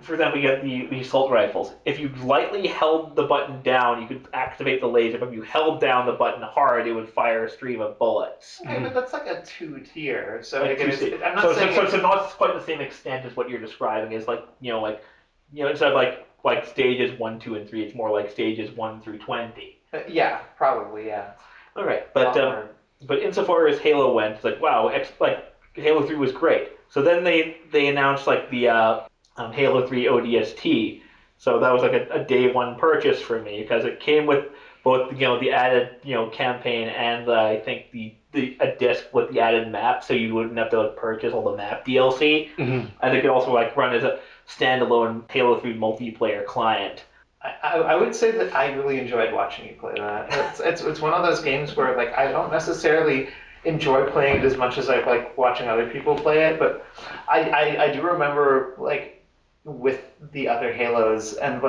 for example, you have the assault rifles. If you lightly held the button down, you could activate the laser, but if you held down the button hard, it would fire a stream of bullets. Okay, but that's a 2-tier, so I'm not saying so not quite the same extent as what you're describing. Is instead of stages 1, 2, and 3, it's more like stages 1 through 20. Yeah, probably, yeah. All right, but insofar as Halo went, wow, Halo 3 was great. So then they announced the Halo 3 ODST. So that was a day one purchase for me because it came with both the added campaign and I think a disc with the added map, so you wouldn't have to purchase all the map DLC. Mm-hmm. And it could also run as a standalone Halo 3 multiplayer client. I would say that I really enjoyed watching you play that. It's one of those games where I don't necessarily enjoy playing it as much as I like watching other people play it, but I do remember with the other Halos and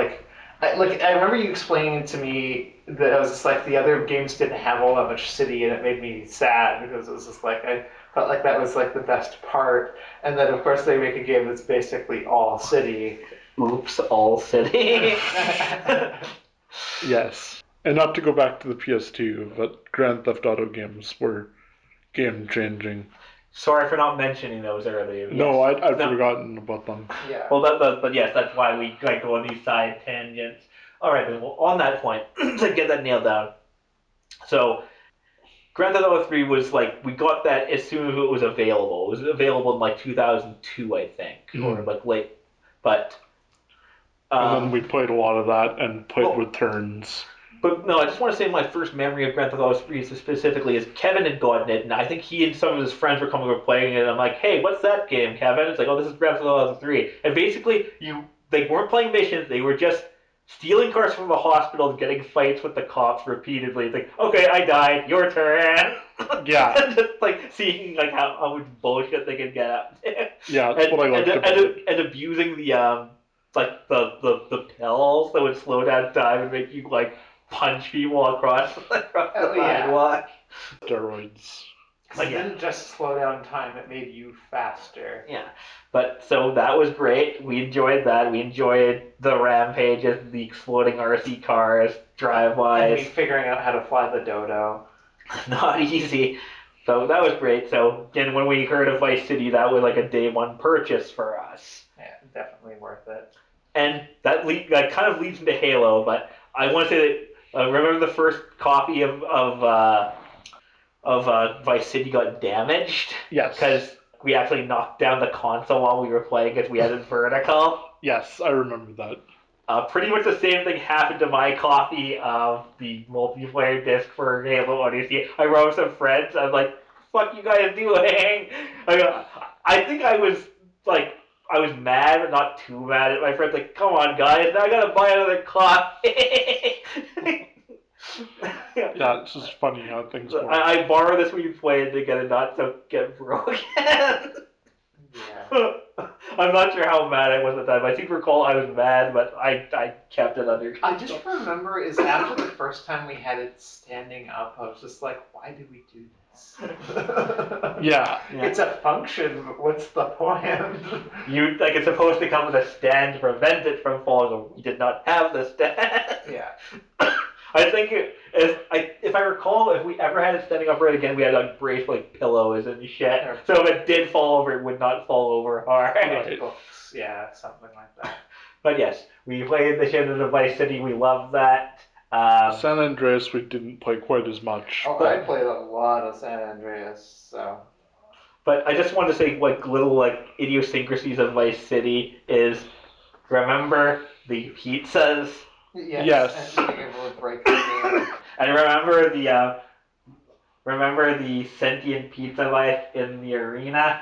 I remember you explaining to me that it was just the other games didn't have all that much city, and it made me sad because it was just I felt like that was the best part, and then of course they make a game that's basically all city. Oops, all city. Yes, and not to go back to the PS2, but Grand Theft Auto games were game changing. Sorry for not mentioning those earlier. No, yes. I'd forgotten about them. Yeah. Well, but yes, that's why we go on these side tangents. All right, then. Well, on that point, to get that nailed down. So, Grand Theft Auto 3 was we got that as soon as it was available. It was available in 2002, I think, or late. But and then we played a lot of that and played returns. But no, I just want to say my first memory of Grand Theft Auto 3 specifically is Kevin had gotten it, and I think he and some of his friends were coming over playing it, and I'm like, hey, what's that game, Kevin? It's oh, this is Grand Theft Auto 3. And basically, they weren't playing missions, they were just stealing cars from the hospital and getting fights with the cops repeatedly. It's okay, I died, your turn. Yeah. And just seeing how much bullshit they could get up there. Yeah, that's what I liked about it. And abusing the the pills that would slow down time and make you punch people across the sidewalk. Steroids. It didn't just slow down time, it made you faster. Yeah. But so that was great. We enjoyed that. We enjoyed the rampages, the exploding RC cars, drive-bys. And me figuring out how to fly the dodo. Not easy. So that was great. So again, when we heard of Vice City, that was a day one purchase for us. Yeah, definitely worth it. And that kind of leads into Halo, but I want to say that remember the first copy of Vice City got damaged? Yes. Because we actually knocked down the console while we were playing because we had it vertical. Yes, I remember that. Pretty much the same thing happened to my copy of the multiplayer disc for Halo Odyssey. I wrote some friends. I was like, "Fuck you guys doing?" I think I was like, I was mad, but not too mad at my friends. Like, come on, guys, now I gotta buy another copy. Yeah, it's just funny how things work. I borrowed this when you play it to get it not to get broken. Yeah. I'm not sure how mad I was at the time. I seem to recall I was mad, but I kept it under control. I just remember is after the first time we had it standing up, I was just like, why do we do this? Yeah. It's a function, but what's the point? It's supposed to come with a stand to prevent it from falling over. We did not have the stand. Yeah. I think if I recall, if we ever had it standing upright again, we had like brace like pillows and shit. So if it did fall over, it would not fall over hard. Right. Books, yeah, something like that. But yes, we played the shit out of Vice City. We loved that. San Andreas we didn't play quite as much. Oh, I played a lot of San Andreas, so. But I just wanted to say, like, little like idiosyncrasies of Vice City is remember the pizzas. Yes. And being able to break the game. And remember the sentient pizza life in the arena.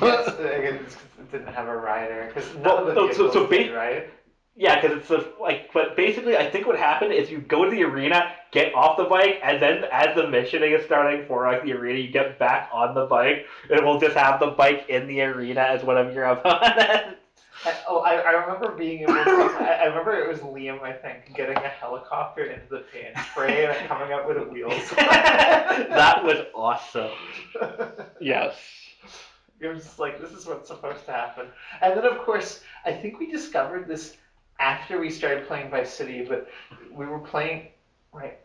Yes, it didn't have a rider because none of the vehicles did, right? Yeah, because it's but basically, I think what happened is you go to the arena, get off the bike, and then as the missioning is starting for like the arena, you get back on the bike. It will just have the bike in the arena as one of your opponents. I remember being able to. I remember it was Liam, I think, getting a helicopter into the paint spray and it coming up with wheels. That was awesome. Yes. It was just like, this is what's supposed to happen. And then, of course, I think we discovered this after we started playing Vice City, but we were playing, right?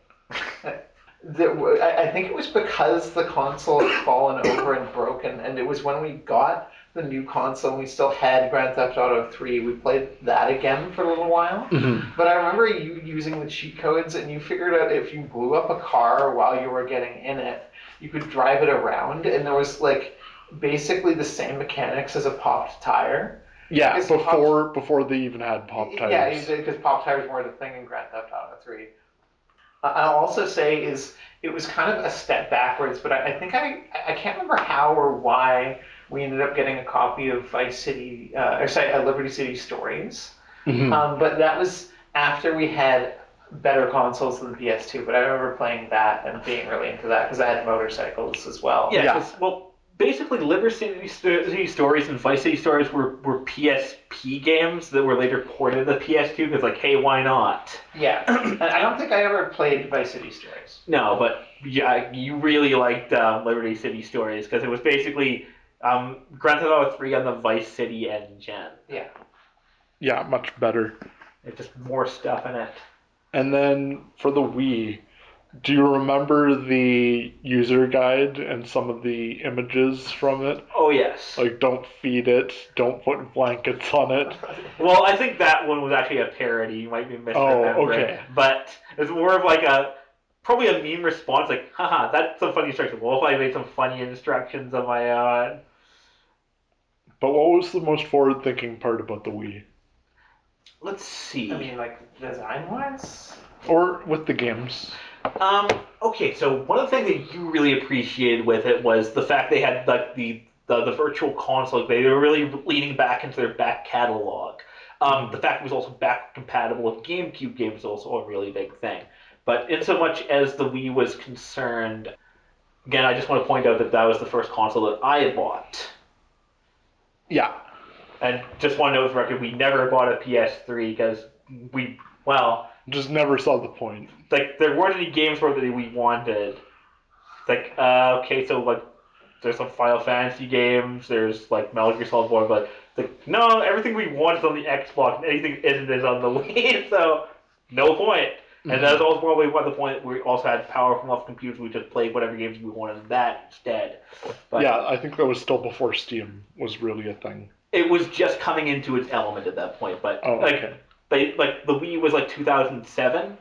I think it was because the console had fallen over and broken, and it was when we got the new console and we still had Grand Theft Auto 3, we played that again for a little while. Mm-hmm. But I remember you using the cheat codes, and you figured out if you blew up a car while you were getting in it, you could drive it around, and there was like basically the same mechanics as a popped tire. Yeah, before they even had pop tires. Yeah, because pop tires weren't a thing in Grand Theft Auto 3. I'll also say it was kind of a step backwards, but I think I can't remember how or why we ended up getting a copy of Liberty City Stories. Mm-hmm. But that was after we had better consoles than the PS2. But I remember playing that and being really into that because I had motorcycles as well. Yeah. Well, basically, Liberty City Stories and Vice City Stories were PSP games that were later ported to the PS2 because, like, hey, why not? Yeah. And I don't think I ever played Vice City Stories. No, but yeah, you really liked Liberty City Stories because it was basically Grand Theft Auto 3 on the Vice City engine. Yeah. Yeah, much better. It's just more stuff in it. And then for the Wii, do you remember the user guide and some of the images from it? Oh, yes. Like, don't feed it, don't put blankets on it. Well, I think that one was actually a parody. You might be misremembering. Oh, okay. But it's more of like probably a meme response, like, haha, that's some funny instructions. Well, if I made some funny instructions of my own. But what was the most forward-thinking part about the Wii? Let's see. I mean, like, design-wise? Or with the games? Okay, so one of the things that you really appreciated with it was the fact they had like the virtual console. They were really leaning back into their back catalog. The fact it was also back compatible with GameCube games was also a really big thing. But in so much as the Wii was concerned, again, I just want to point out that was the first console that I bought. Yeah. And just want to note for the record, we never bought a PS3 because just never saw the point. Like, there weren't any games that we wanted. Like, okay, so, like, there's some Final Fantasy games, there's, like, Metal Gear Solid 4, but, like, no, everything we want is on the Xbox, and anything isn't is on the Wii, so, no point. Mm-hmm. And that's also probably why the point we also had powerful enough computers, we just played whatever games we wanted in that instead. But yeah, I think that was still before Steam was really a thing. It was just coming into its element at that point, but, okay. The Wii was, like, 2007,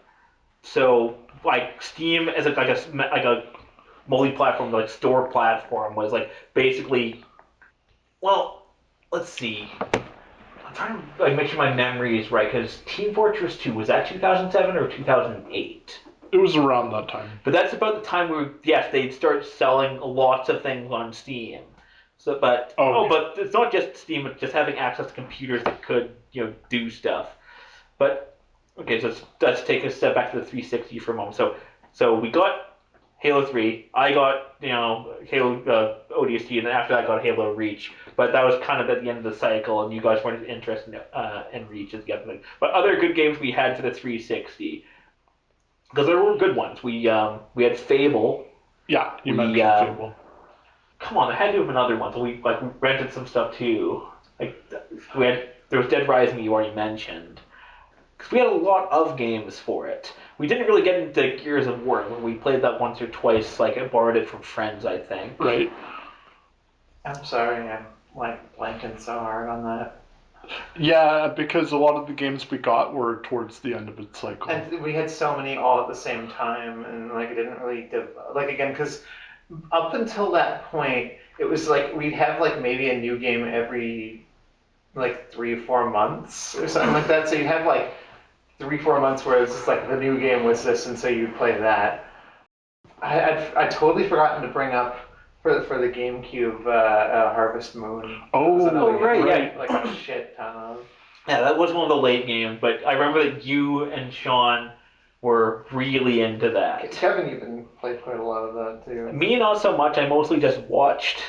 so, like, Steam as a multi-platform, like, store platform was, like, basically, well, let's see. I'm trying to like make sure my memory is right because Team Fortress 2 was that 2007 or 2008? It was around that time. But that's about the time where yes they'd start selling lots of things on Steam. So, but but it's not just Steam; it's just having access to computers that could do stuff. But okay, so let's take a step back to the 360 for a moment. So we got Halo 3. I got Halo ODST, and then after that I got Halo Reach. But that was kind of at the end of the cycle, and you guys weren't interested in Reach as the other thing. But other good games we had for the 360 because there were good ones. We had Fable. Yeah, you mentioned Fable. Come on, there had to have been other ones. We rented some stuff too. Like there was Dead Rising you already mentioned. Because we had a lot of games for it. We didn't really get into Gears of War. We played that once or twice. Like I borrowed it from friends, I think. Right. I'm sorry, I'm blanking so hard on that. Yeah, because a lot of the games we got were towards the end of its cycle. And we had so many all at the same time, and it didn't really again because up until that point, it was we'd have maybe a new game every 3-4 months or something like that. So you'd have 3-4 months where it's just the new game was this, and so you'd play that. I'd totally forgotten to bring up for the GameCube Harvest Moon. Right, yeah. Like a shit ton of. Yeah, that was one of the late games, but I remember that you and Sean were really into that. Kevin even played quite a lot of that too. Me, not so much. I mostly just watched.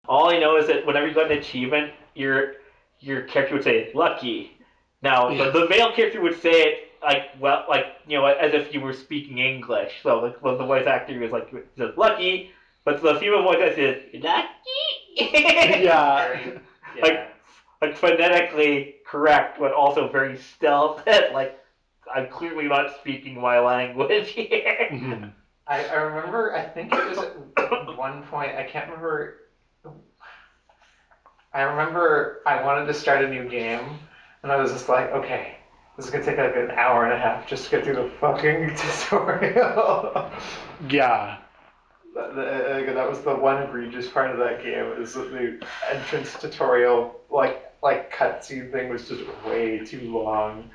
All I know is that whenever you got an achievement, your character would say "lucky." Now the male character would say it as if you were speaking English. So the voice actor was says "lucky," but the female voice actor says "lucky." Yeah. Like phonetically correct, but also very stealth. I'm clearly not speaking my language here. Mm-hmm. I remember. I think it was at one point. I can't remember. I remember I wanted to start a new game, and I was just like, okay, this is gonna take an hour and a half just to get through the fucking tutorial. Yeah. That was the one egregious part of that game. Is that the entrance tutorial, cutscene thing, was just way too long.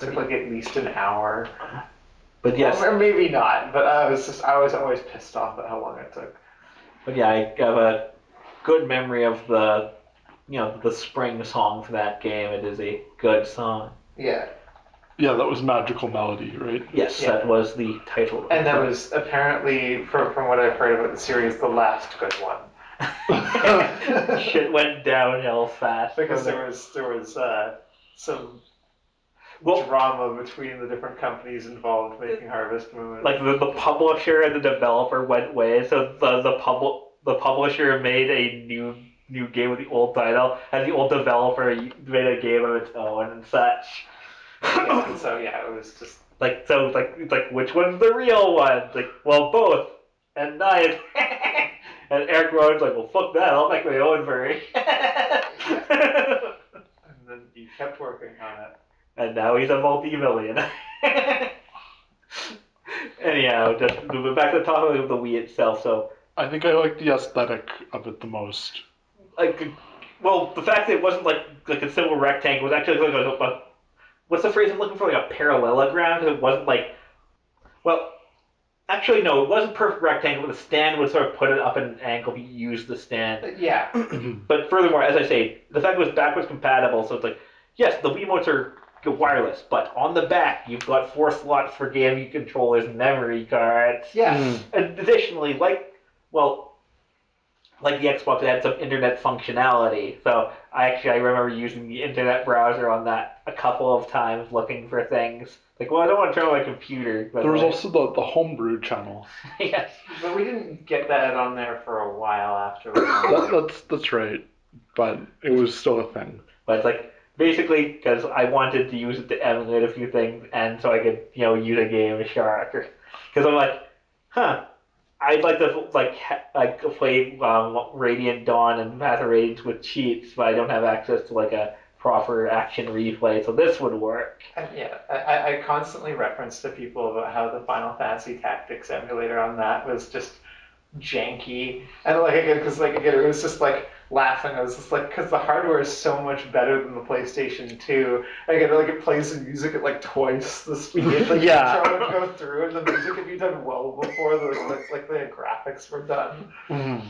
It took at least an hour. But yes, or maybe not. But I was always pissed off at how long it took. But yeah, I have a good memory of the spring song for that game. It is a good song. Yeah. Yeah, that was Magical Melody, right? Yes, yeah. That was the title. And that was apparently, from what I've heard about the series, the last good one. Shit went downhill fast. Because there was some drama between the different companies involved making Harvest Moon. The publisher and the developer went ways, so the publisher made a new game with the old title, and the old developer made a game of its own and such. Yeah, so yeah, it was just which one's the real one? Well, both, and neither. And Eric Rowan's well, fuck that, I'll make my own version. And then he kept working on it. And now he's a multi-millionaire. Anyhow, just back to the topic of the Wii itself. So I think I like the aesthetic of it the most. The fact that it wasn't like a simple rectangle, it was actually what's the phrase I'm looking for? A parallelogram. It wasn't actually no, it wasn't perfect rectangle. But the stand would sort of put it up at an angle if you use the stand. Yeah. But furthermore, as I say, the fact it was backwards compatible, so it's yes, the Wiimotes are wireless, but on the back you've got 4 slots for game controllers and memory cards. Yeah. And additionally, like the Xbox, it had some internet functionality. So I remember using the internet browser on that a couple of times looking for things. I don't want to turn on my computer. But there was also the homebrew channel. Yes. But we didn't get that on there for a while afterwards. That's right. But it was still a thing. But it's basically because I wanted to use it to emulate a few things, and so I could use a game Shark. Because I'm I'd like to play Radiant Dawn and Path of Rage with cheats, but I don't have access to a proper action replay, so this would work. Yeah, I constantly reference to people about how the Final Fantasy Tactics emulator on that was just janky, and again, because again, it was just laughing. I was just like, because the hardware is so much better than the PlayStation 2. It plays the music at like twice the speed. Like Yeah. the intro would go through, and the music would be done well before the graphics were done. Mm.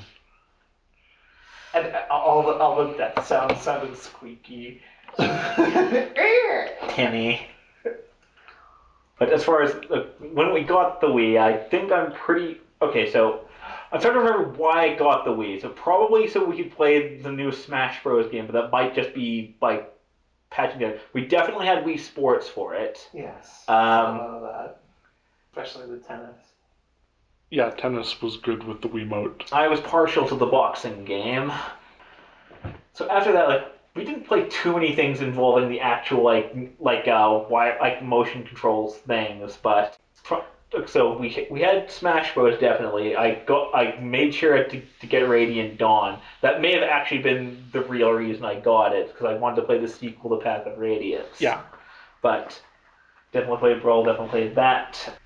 And all the death sounds sounded squeaky. Tinny. But as far as when we got the Wii, I think I'm pretty okay. So I'm trying to remember why I got the Wii. So probably so we could play the new Smash Bros. Game, but that might just be like patching together. We definitely had Wii Sports for it. Yes. I love that, especially the tennis. Yeah, tennis was good with the Wiimote. I was partial to the boxing game. So after that, like we didn't play too many things involving the actual motion controls things, but so we had Smash Bros. Definitely. I made sure to get Radiant Dawn. That may have actually been the real reason I got it because I wanted to play the sequel to Path of Radiance. Yeah. But definitely played Brawl. Definitely played that.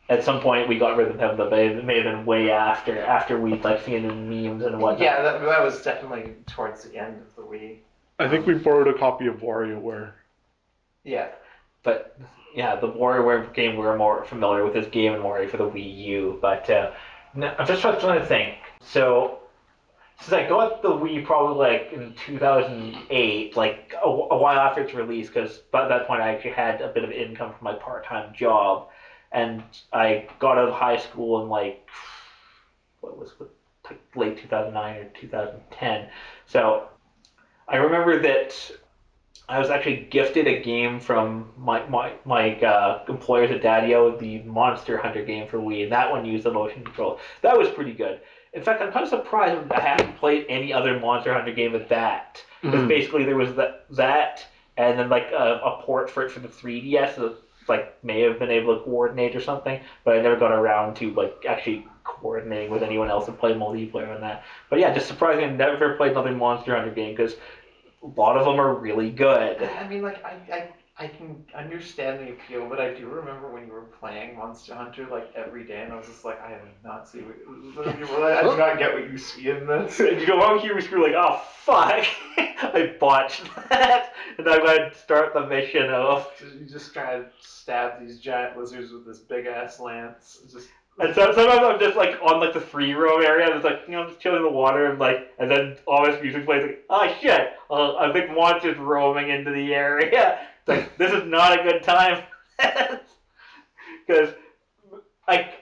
At some point, we got rid of them, but it may have been way after we'd like seen the memes and whatnot. Yeah, that was definitely towards the end of the Wii. I think we borrowed a copy of WarioWare. Yeah. But yeah, the WarioWare game we were more familiar with is Game & Wario for the Wii U. But no, I'm just trying to think. So since I got the Wii probably like in 2008, like a while after its release, because by that point I actually had a bit of income from my part-time job. And I got out of high school in like late 2009 or 2010. So I remember that I was actually gifted a game from my employers at Daddio, the Monster Hunter game for Wii, and that one used the motion control. That was pretty good. In fact, I'm kind of surprised I haven't played any other Monster Hunter game with that. Because basically there was that, and then like a port for it for the 3DS. So like may have been able to coordinate or something, but I never got around to like actually coordinating with anyone else and play multiplayer on that. But yeah, just surprising I never played another Monster Hunter game because a lot of them are really good. I mean, like I can understand the appeal, but I do remember when you were playing Monster Hunter like every day, and I was just like, I do not see I do not get what you see in this. You go on here, you're like, oh fuck, I botched that, and I'm going to start the mission of. You just try to stab these giant lizards with this big ass lance. And so sometimes I'm just like on like the free roam area, just like just chilling in the water, and then all this music plays. Like, oh shit, a big monster's roaming into the area. It's like this is not a good time, because I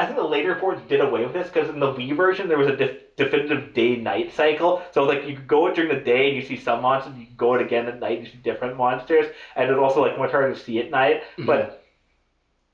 think the later ports did away with this because in the Wii version there was a definitive day-night cycle. So like you could go it during the day and you see some monsters, you could go it again at night and you see different monsters, and it's also like much harder to see at night, but.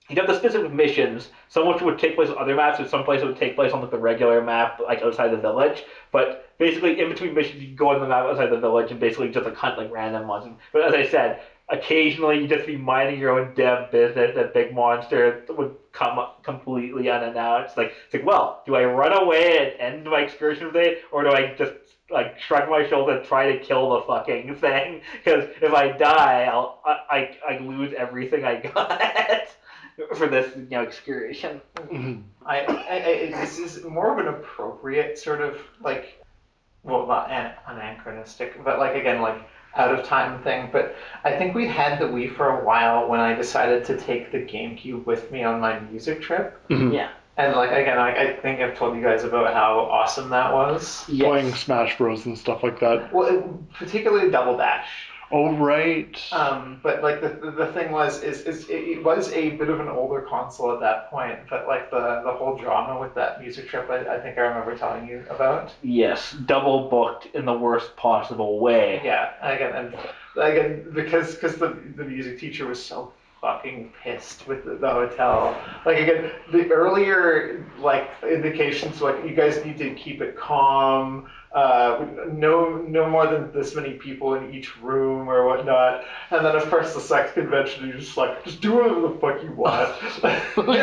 You'd have the specific missions, some which would take place on other maps, and some places would take place on like the regular map, like outside the village. But basically, in between missions, you go on the map outside the village and basically just like hunt like random monsters. But as I said, occasionally you just be minding your own damn business. That big monster would come up completely unannounced. It's like, well, do I run away and end my excursion with it, or do I just like shrug my shoulder and try to kill the fucking thing? Because if I die, I lose everything I got. For this, excursion. This is more of an appropriate sort of like, well, not anachronistic, but like again, like out of time thing. But I think we had the Wii for a while when I decided to take the GameCube with me on my music trip. Yeah. And like again, I think I've told you guys about how awesome that was. Yes. Playing Smash Bros and stuff like that. Well, particularly Double Dash. Oh right. But like the thing was it was a bit of an older console at that point, but like the whole drama with that music trip, I think I remember telling you about. Yes, double booked in the worst possible way. Yeah, again because the music teacher was so fucking pissed with the hotel. Like again, the earlier like indications like you guys need to keep it calm. No more than this many people in each room or whatnot. And then of course the sex convention, you're just like, just do whatever the fuck you want.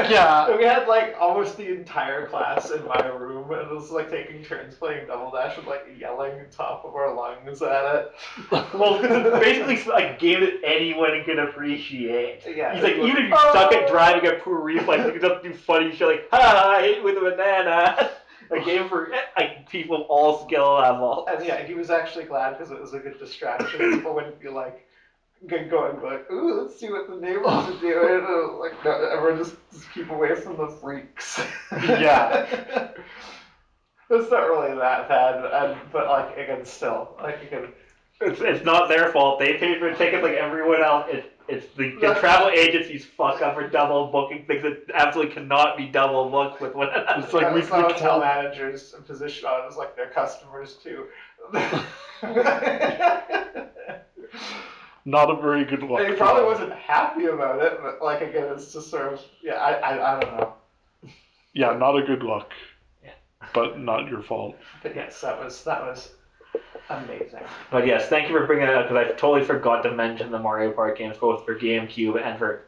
Yeah. And we had like almost the entire class in my room, and it was like taking turns playing Double Dash and like yelling on top of our lungs at it. Well, it's basically like a game that anyone can appreciate. Yeah. He's like, even if you suck at driving a poor reflex, you can just do funny shit like, ha, I hit you with a banana. a game for like people of all skill levels. And yeah, he was actually glad because it was a good distraction. People wouldn't be like going like, ooh, let's see what the neighbors are doing. Like, no, everyone just keep away from the freaks. Yeah. It's not really that bad, but like again, still like again. It's not their fault. They paid for a ticket like everyone else. It's the travel agencies fuck up for double booking things that absolutely cannot be double booked with one another. It's like It's not hotel managers' position on it as like their customers too. Not a very good look. And he probably wasn't happy about it, but like again, it's just sort of I don't know. Yeah, not a good look. Yeah. But not your fault. But yes, that was amazing. But yes, thank you for bringing it up because I totally forgot to mention the Mario Kart games, both for GameCube and for.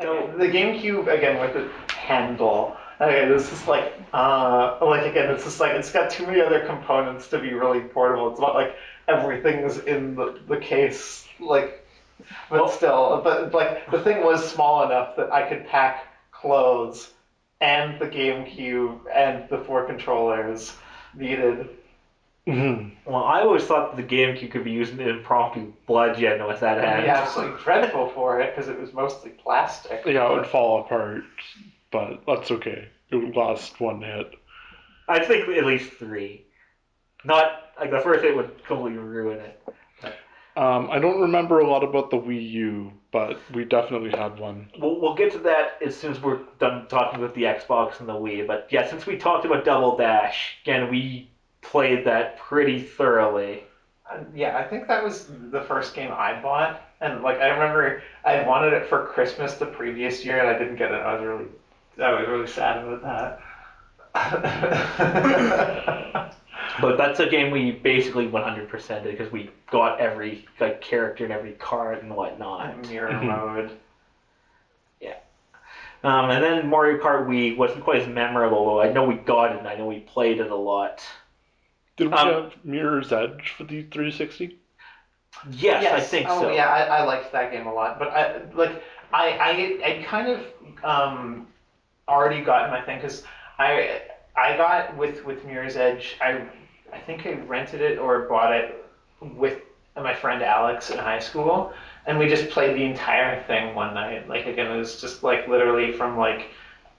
So the GameCube again with the handle. Okay, this is like again, it's just like it's got too many other components to be really portable. It's not like everything's in the case, like, but still, but like the thing was small enough that I could pack clothes and the GameCube and the 4 controllers needed. Mm-hmm. Well, I always thought that the GameCube could be used in impromptu bloodshed with that It'd hand. be absolutely dreadful for it because it was mostly plastic. Yeah, it would fall apart, but that's okay. It would last one hit. I think at least 3. Not like the first hit would completely ruin it. I don't remember a lot about the Wii U, but we definitely had one. We'll get to that as soon as we're done talking about the Xbox and the Wii. But yeah, since we talked about Double Dash, again, we played that pretty thoroughly. Yeah, I think that was the first game I bought, and like I remember I wanted it for Christmas the previous year, and I didn't get it. I was really sad about that. But that's a game we basically 100%ed because we got every like character in every card and whatnot. Mirror mode. Yeah. And then Mario Kart Wii wasn't quite as memorable, though. I know we got it and I know we played it a lot. Did we have Mirror's Edge for the 360? Yes, I think so. Oh yeah, I liked that game a lot, but I kind of already gotten my thing because I got with Mirror's Edge. I think I rented it or bought it with my friend Alex in high school, and we just played the entire thing one night. Like again, it was just like literally from like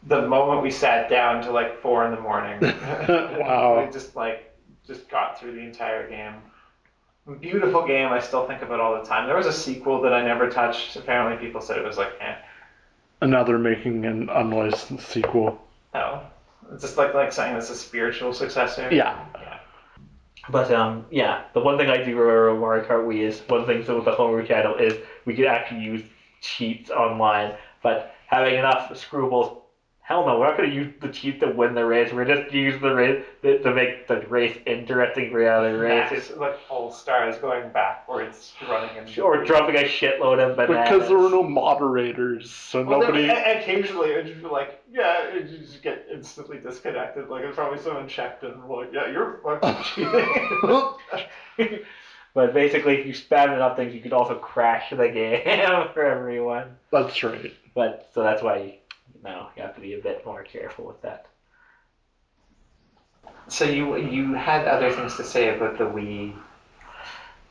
the moment we sat down to like 4 in the morning. Wow. We just got through the entire game. Beautiful game. I still think of it all the time. There was a sequel that I never touched. Apparently, people said it was like, eh. Another making an unlicensed sequel. Oh, it's just like saying it's a spiritual successor. Yeah. But yeah, the one thing I do remember with Mario Kart Wii is one thing with the home channel is we could actually use cheats online, but having enough scruples. Hell no, we're not going to use the cheat to win the race. We're just using the race to make the race interesting for the other races. Like all stars going backwards, running and or dropping a shitload of bananas. Because there were no moderators, so nobody. Occasionally, it'd just be like, yeah, you just get instantly disconnected. Like it's probably someone checked and like, yeah, you're fucking cheating. But basically, if you spam enough things, you could also crash the game for everyone. That's right. But so that's why. No, you have to be a bit more careful with that. So you had other things to say about the Wii.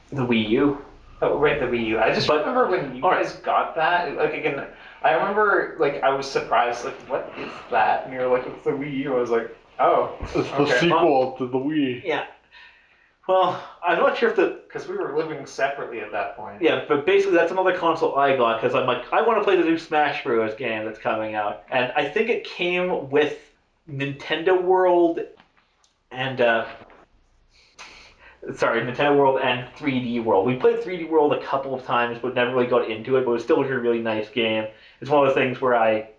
The Wii U. Oh, right, the Wii U. I just remember when you guys got that. Like again, I remember like I was surprised. Like, what is that? And you're like, it's the Wii U. I was like, oh, it's the sequel to the Wii. Yeah. Well, I'm not sure if because we were living separately at that point. Yeah, but basically that's another console I got because I'm like, I want to play the new Smash Bros. Game that's coming out, and I think it came with Nintendo World and Nintendo World and 3D World. We played 3D World a couple of times, but never really got into it. But it was still a really nice game. It's one of the things where I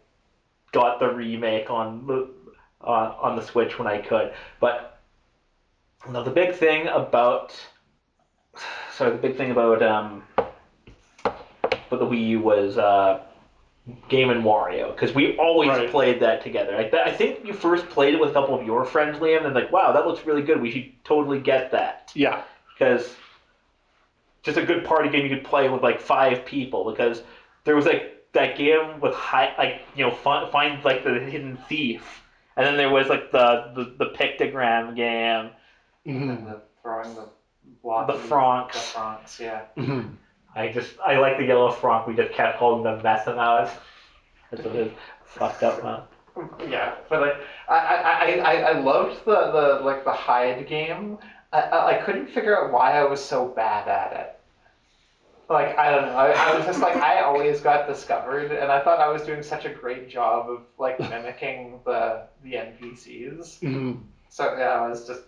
got the remake on the Switch when I could, but. Now the big thing about the Wii U was Game and Wario because we always played that together. I think you first played it with a couple of your friends, Liam, and like, wow, that looks really good. We should totally get that. Yeah, because just a good party game you could play with like 5 people because there was like that game with find like the hidden thief. And then there was like the pictogram game, And then Mhm. the throwing the block. the The Francs. Francs, yeah. Mhm. I like the yellow Franc. We just kept calling them Messinaz. That's what it is. Fucked up, man. Yeah, but like I loved the like the hide game. I couldn't figure out why I was so bad at it. Like I don't know. I was just like I always got discovered, and I thought I was doing such a great job of like mimicking the NPCs. Mhm. So yeah, I was just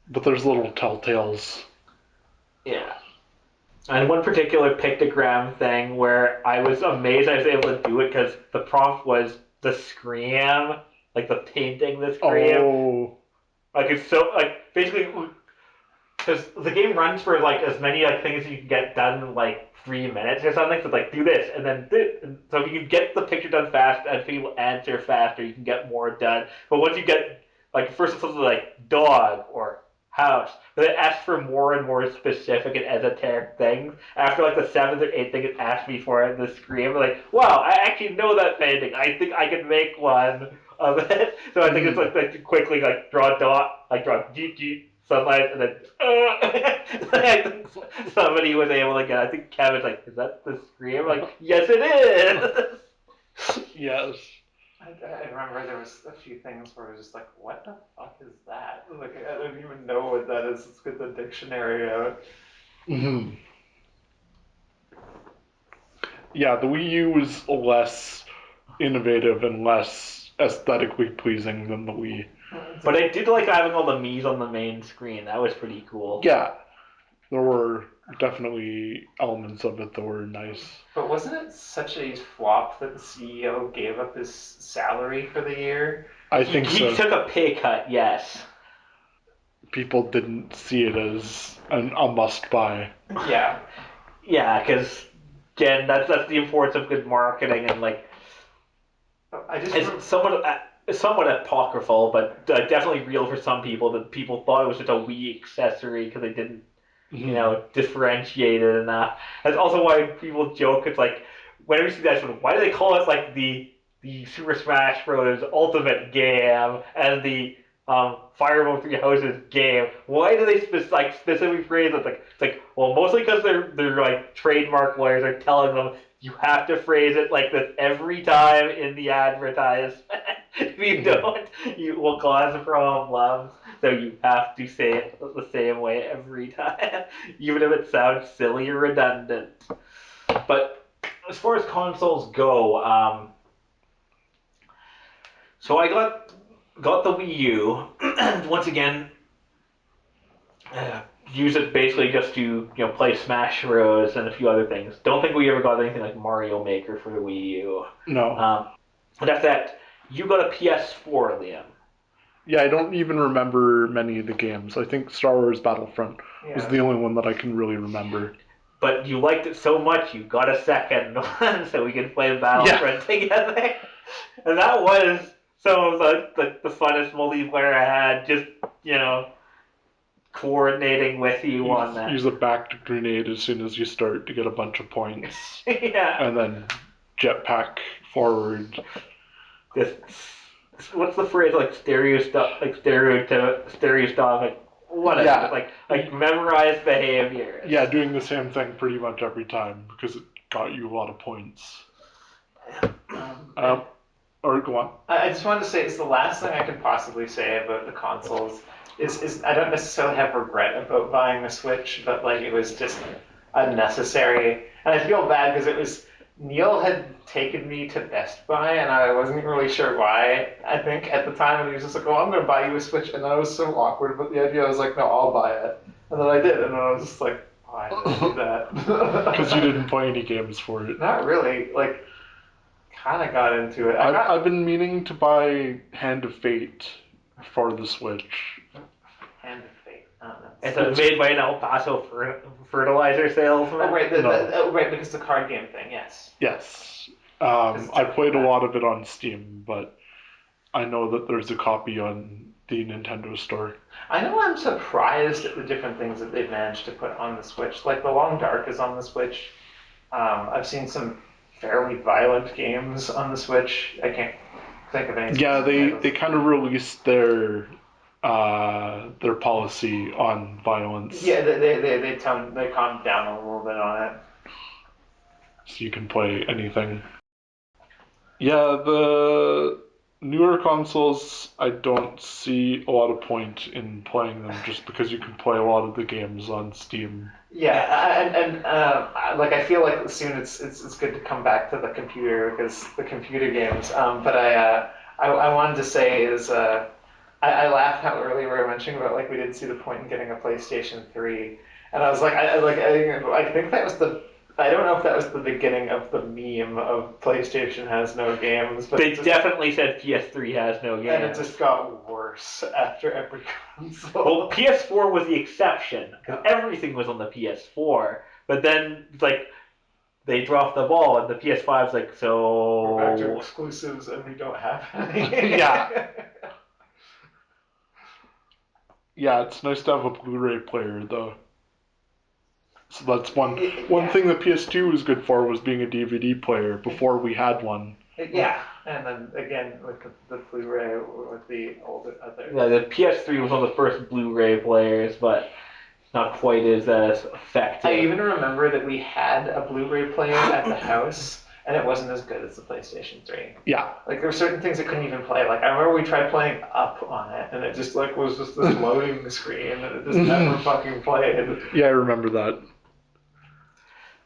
But there's little telltales. Yeah. And one particular pictogram thing where I was amazed I was able to do it because the prompt was the scream, like the painting the scream. Oh. Like it's so like basically because the game runs for like as many like things as you can get done in like 3 minutes or something. So like do this and then this. And so if you can get the picture done fast and people answer faster, you can get more done. But once you get like first it's something like dog or house, but it asks for more and more specific and esoteric things. After like the seventh or eighth thing it asked me for the scream, like wow, I actually know that painting. I think I can make one of it. So I think it's like quickly like draw a dot, like draw deep sunlight, and then I think somebody was able to get. I think Kevin's like, "Is that the scream?" Like, yes, it is. Yes. I remember there was a few things where I was just like, what the fuck is that? Like I don't even know what that is. Let's get the dictionary out. Mhm. Yeah, the Wii U was less innovative and less aesthetically pleasing than the Wii. But I did like having all the Mii's on the main screen. That was pretty cool. Yeah, there were definitely elements of it that were nice. But wasn't it such a flop that the CEO gave up his salary for the year? I He, think he so. took a pay cut. Yes. People didn't see it as a must buy. Yeah. Yeah, because again, that's the importance of good marketing and like I just it's somewhat apocryphal, but definitely real for some people. That people thought it was just a Wii accessory because they didn't, Mhm. differentiate it enough. That's also why people joke. It's like whenever you see that, why do they call it like the Super Smash Bros. Ultimate game and the Fire Emblem Three Houses game? Why do they specifically phrase it? It's like well, mostly because they're like trademark lawyers are telling them you have to phrase it like this every time in the advertisement. If you don't, you will cause problems. So you have to say it the same way every time, even if it sounds silly or redundant. But as far as consoles go, so I got the Wii U, and once again, uh, use it basically just to play Smash Bros. And a few other things. Don't think we ever got anything like Mario Maker for the Wii U. No. But after that, you got a PS4, Liam. Yeah, I don't even remember many of the games. I think Star Wars Battlefront was yeah. the only one that I can really remember. But you liked it so much, you got a second one so we could play Battlefront together. And that was some of the funnest multiplayer I had. Just coordinating with you on that. Use a backed grenade as soon as you start to get a bunch of points, Yeah. and then jetpack forward. Just what's the phrase like stereotypic whatever. Yeah. Just like memorized behavior. Yeah, doing the same thing pretty much every time because it got you a lot of points. Um, or go on. I just wanted to say it's the last thing I could possibly say about the consoles. Is I don't necessarily have regret about buying the Switch, but like it was just unnecessary, and I feel bad because it was Neil had taken me to Best Buy, and I wasn't really sure why. I think at the time, and he was just like, "Oh, I'm going to buy you a Switch," and then I was so awkward about the idea. I was like, "No, I'll buy it," and then I did, and then I was just like, "Why did I do that?" Because you didn't play any games for it. Not really. Like, kind of got into it. I've been meaning to buy Hand of Fate for the Switch. Hand of Fate. I don't know. It's made by an El Paso fertilizer salesman. Oh, right, No. right, because the card game thing, yes. Yes. It's I played a different. lot of it on Steam, but I know that there's a copy on the Nintendo store. I know I'm surprised at the different things that they've managed to put on the Switch. Like, The Long Dark is on the Switch. I've seen some fairly violent games on the Switch. I can't think of any. Yeah, specific titles. they kind of released their policy on violence. Yeah, they calmed down a little bit on it. So you can play anything. Yeah, the newer consoles, I don't see a lot of point in playing them just because you can play a lot of the games on Steam. Yeah, like I feel like soon it's good to come back to the computer because the computer games. But I wanted to say is I laughed how earlier we were mentioning about like we didn't see the point in getting a PlayStation 3, and I was like I think that was the. I don't know if that was the beginning of the meme of PlayStation has no games, but They definitely said PS3 has no games. and it just got worse after every console. Well, PS4 was the exception because everything was on the PS4. But then, like, they dropped the ball, and the PS5's like, so. We're back to exclusives, and we don't have any. Yeah. Yeah, it's nice to have a Blu-ray player though. So that's one thing the PS2 was good for was being a DVD player before we had one. Yeah, and then again with the Blu-ray with the older other. Yeah, the PS3 was one of the first Blu-ray players, but not quite as effective. I even remember that we had a Blu-ray player at the house, and it wasn't as good as the PlayStation 3. Yeah. Like there were certain things it couldn't even play. Like I remember we tried playing Up on it, and it just like was just this loading screen, and it just never fucking played. Yeah, I remember that.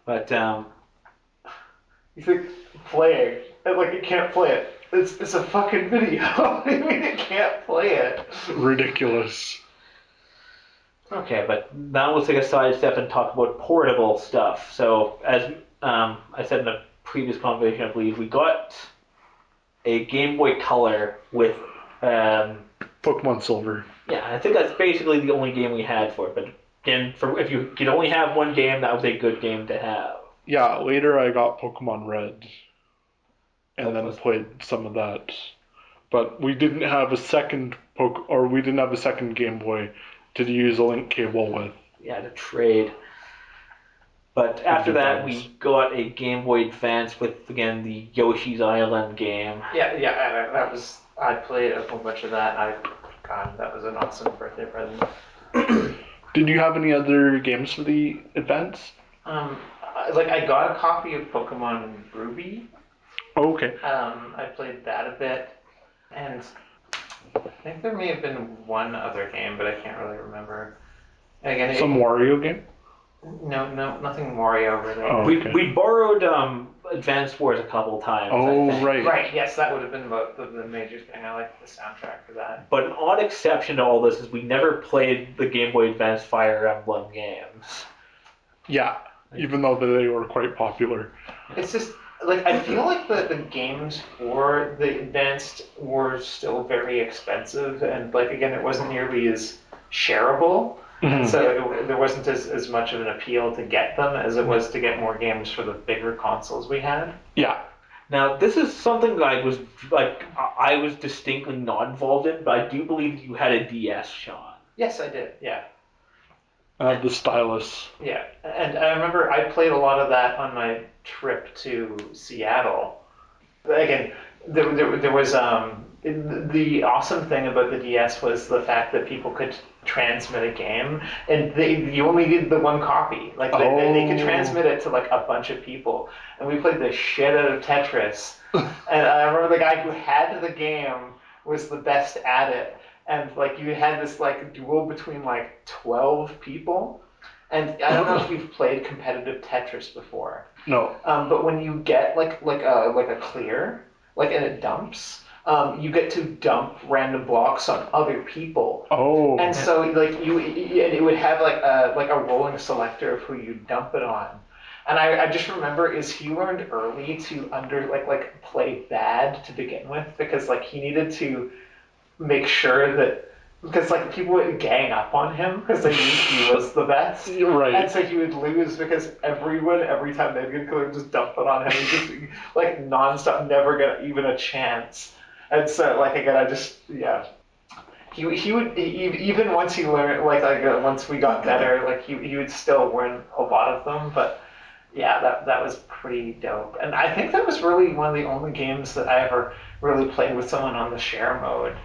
But you think playing, like it can't play it. It's a fucking video. I mean, it can't play it. Ridiculous. okay, but now let's take a sidestep and talk about portable stuff. So as I said in a previous conversation, I believe we got a Game Boy Color with Pokemon Silver. yeah, I think that's basically the only game we had for it. But again, if you could only have one game, that was a good game to have. Yeah, later I got Pokemon Red. And then played some of that. But we didn't have a second Game Boy to use a link cable with. Yeah, to trade. But after that, we got a Game Boy Advance with, again, the Yoshi's Island game. Yeah, that was. I played a whole bunch of that. God, that was an awesome birthday present. Did you have any other games for the Advance? Like I got a copy of Pokemon Ruby. Oh, okay. I played that a bit, and I think there may have been one other game, but I can't really remember. And again, Some Wario game? No, nothing Wario related. Oh, okay. We borrowed Advance Wars a couple times. Oh, I think. right. Right, yes, that would have been the major thing. I like the soundtrack for that. But an odd exception to all this is we never played the Game Boy Advance Fire Emblem games. Yeah, even though they were quite popular. It's just, like, I feel like the games for the Advanced were still very expensive, and, like, again, it wasn't nearly as shareable. Mm-hmm. So there wasn't as much of an appeal to get them as it was to get more games for the bigger consoles we had. Yeah. Now, this is something that I was distinctly not involved in, but I do believe you had a DS, Sean. Yes, I did, yeah. The stylus. Yeah, and I remember I played a lot of that on my trip to Seattle. Again, there was the awesome thing about the DS was the fact that people could transmit a game, and you only needed the one copy. Like they could transmit it to like a bunch of people, and we played the shit out of Tetris. And I remember the guy who had the game was the best at it. And like you had this like duel between like 12 people, and I don't know if you've played competitive Tetris before. No. But when you get like a clear, like and it dumps, you get to dump random blocks on other people. Oh. And so like and it would have like a rolling selector of who you dump it on. And I just remember is he learned early to like play bad to begin with because like he needed to make sure that because like people would gang up on him because they knew he was the best. Right. And so he would lose because everyone every time they'd get a killer would just dump it on him and just like nonstop, never get even a chance. And so like again I just he would even once he learned once we got better like he would still win a lot of them, but Yeah, that was pretty dope. And I think that was really one of the only games that I ever really played with someone on the share mode.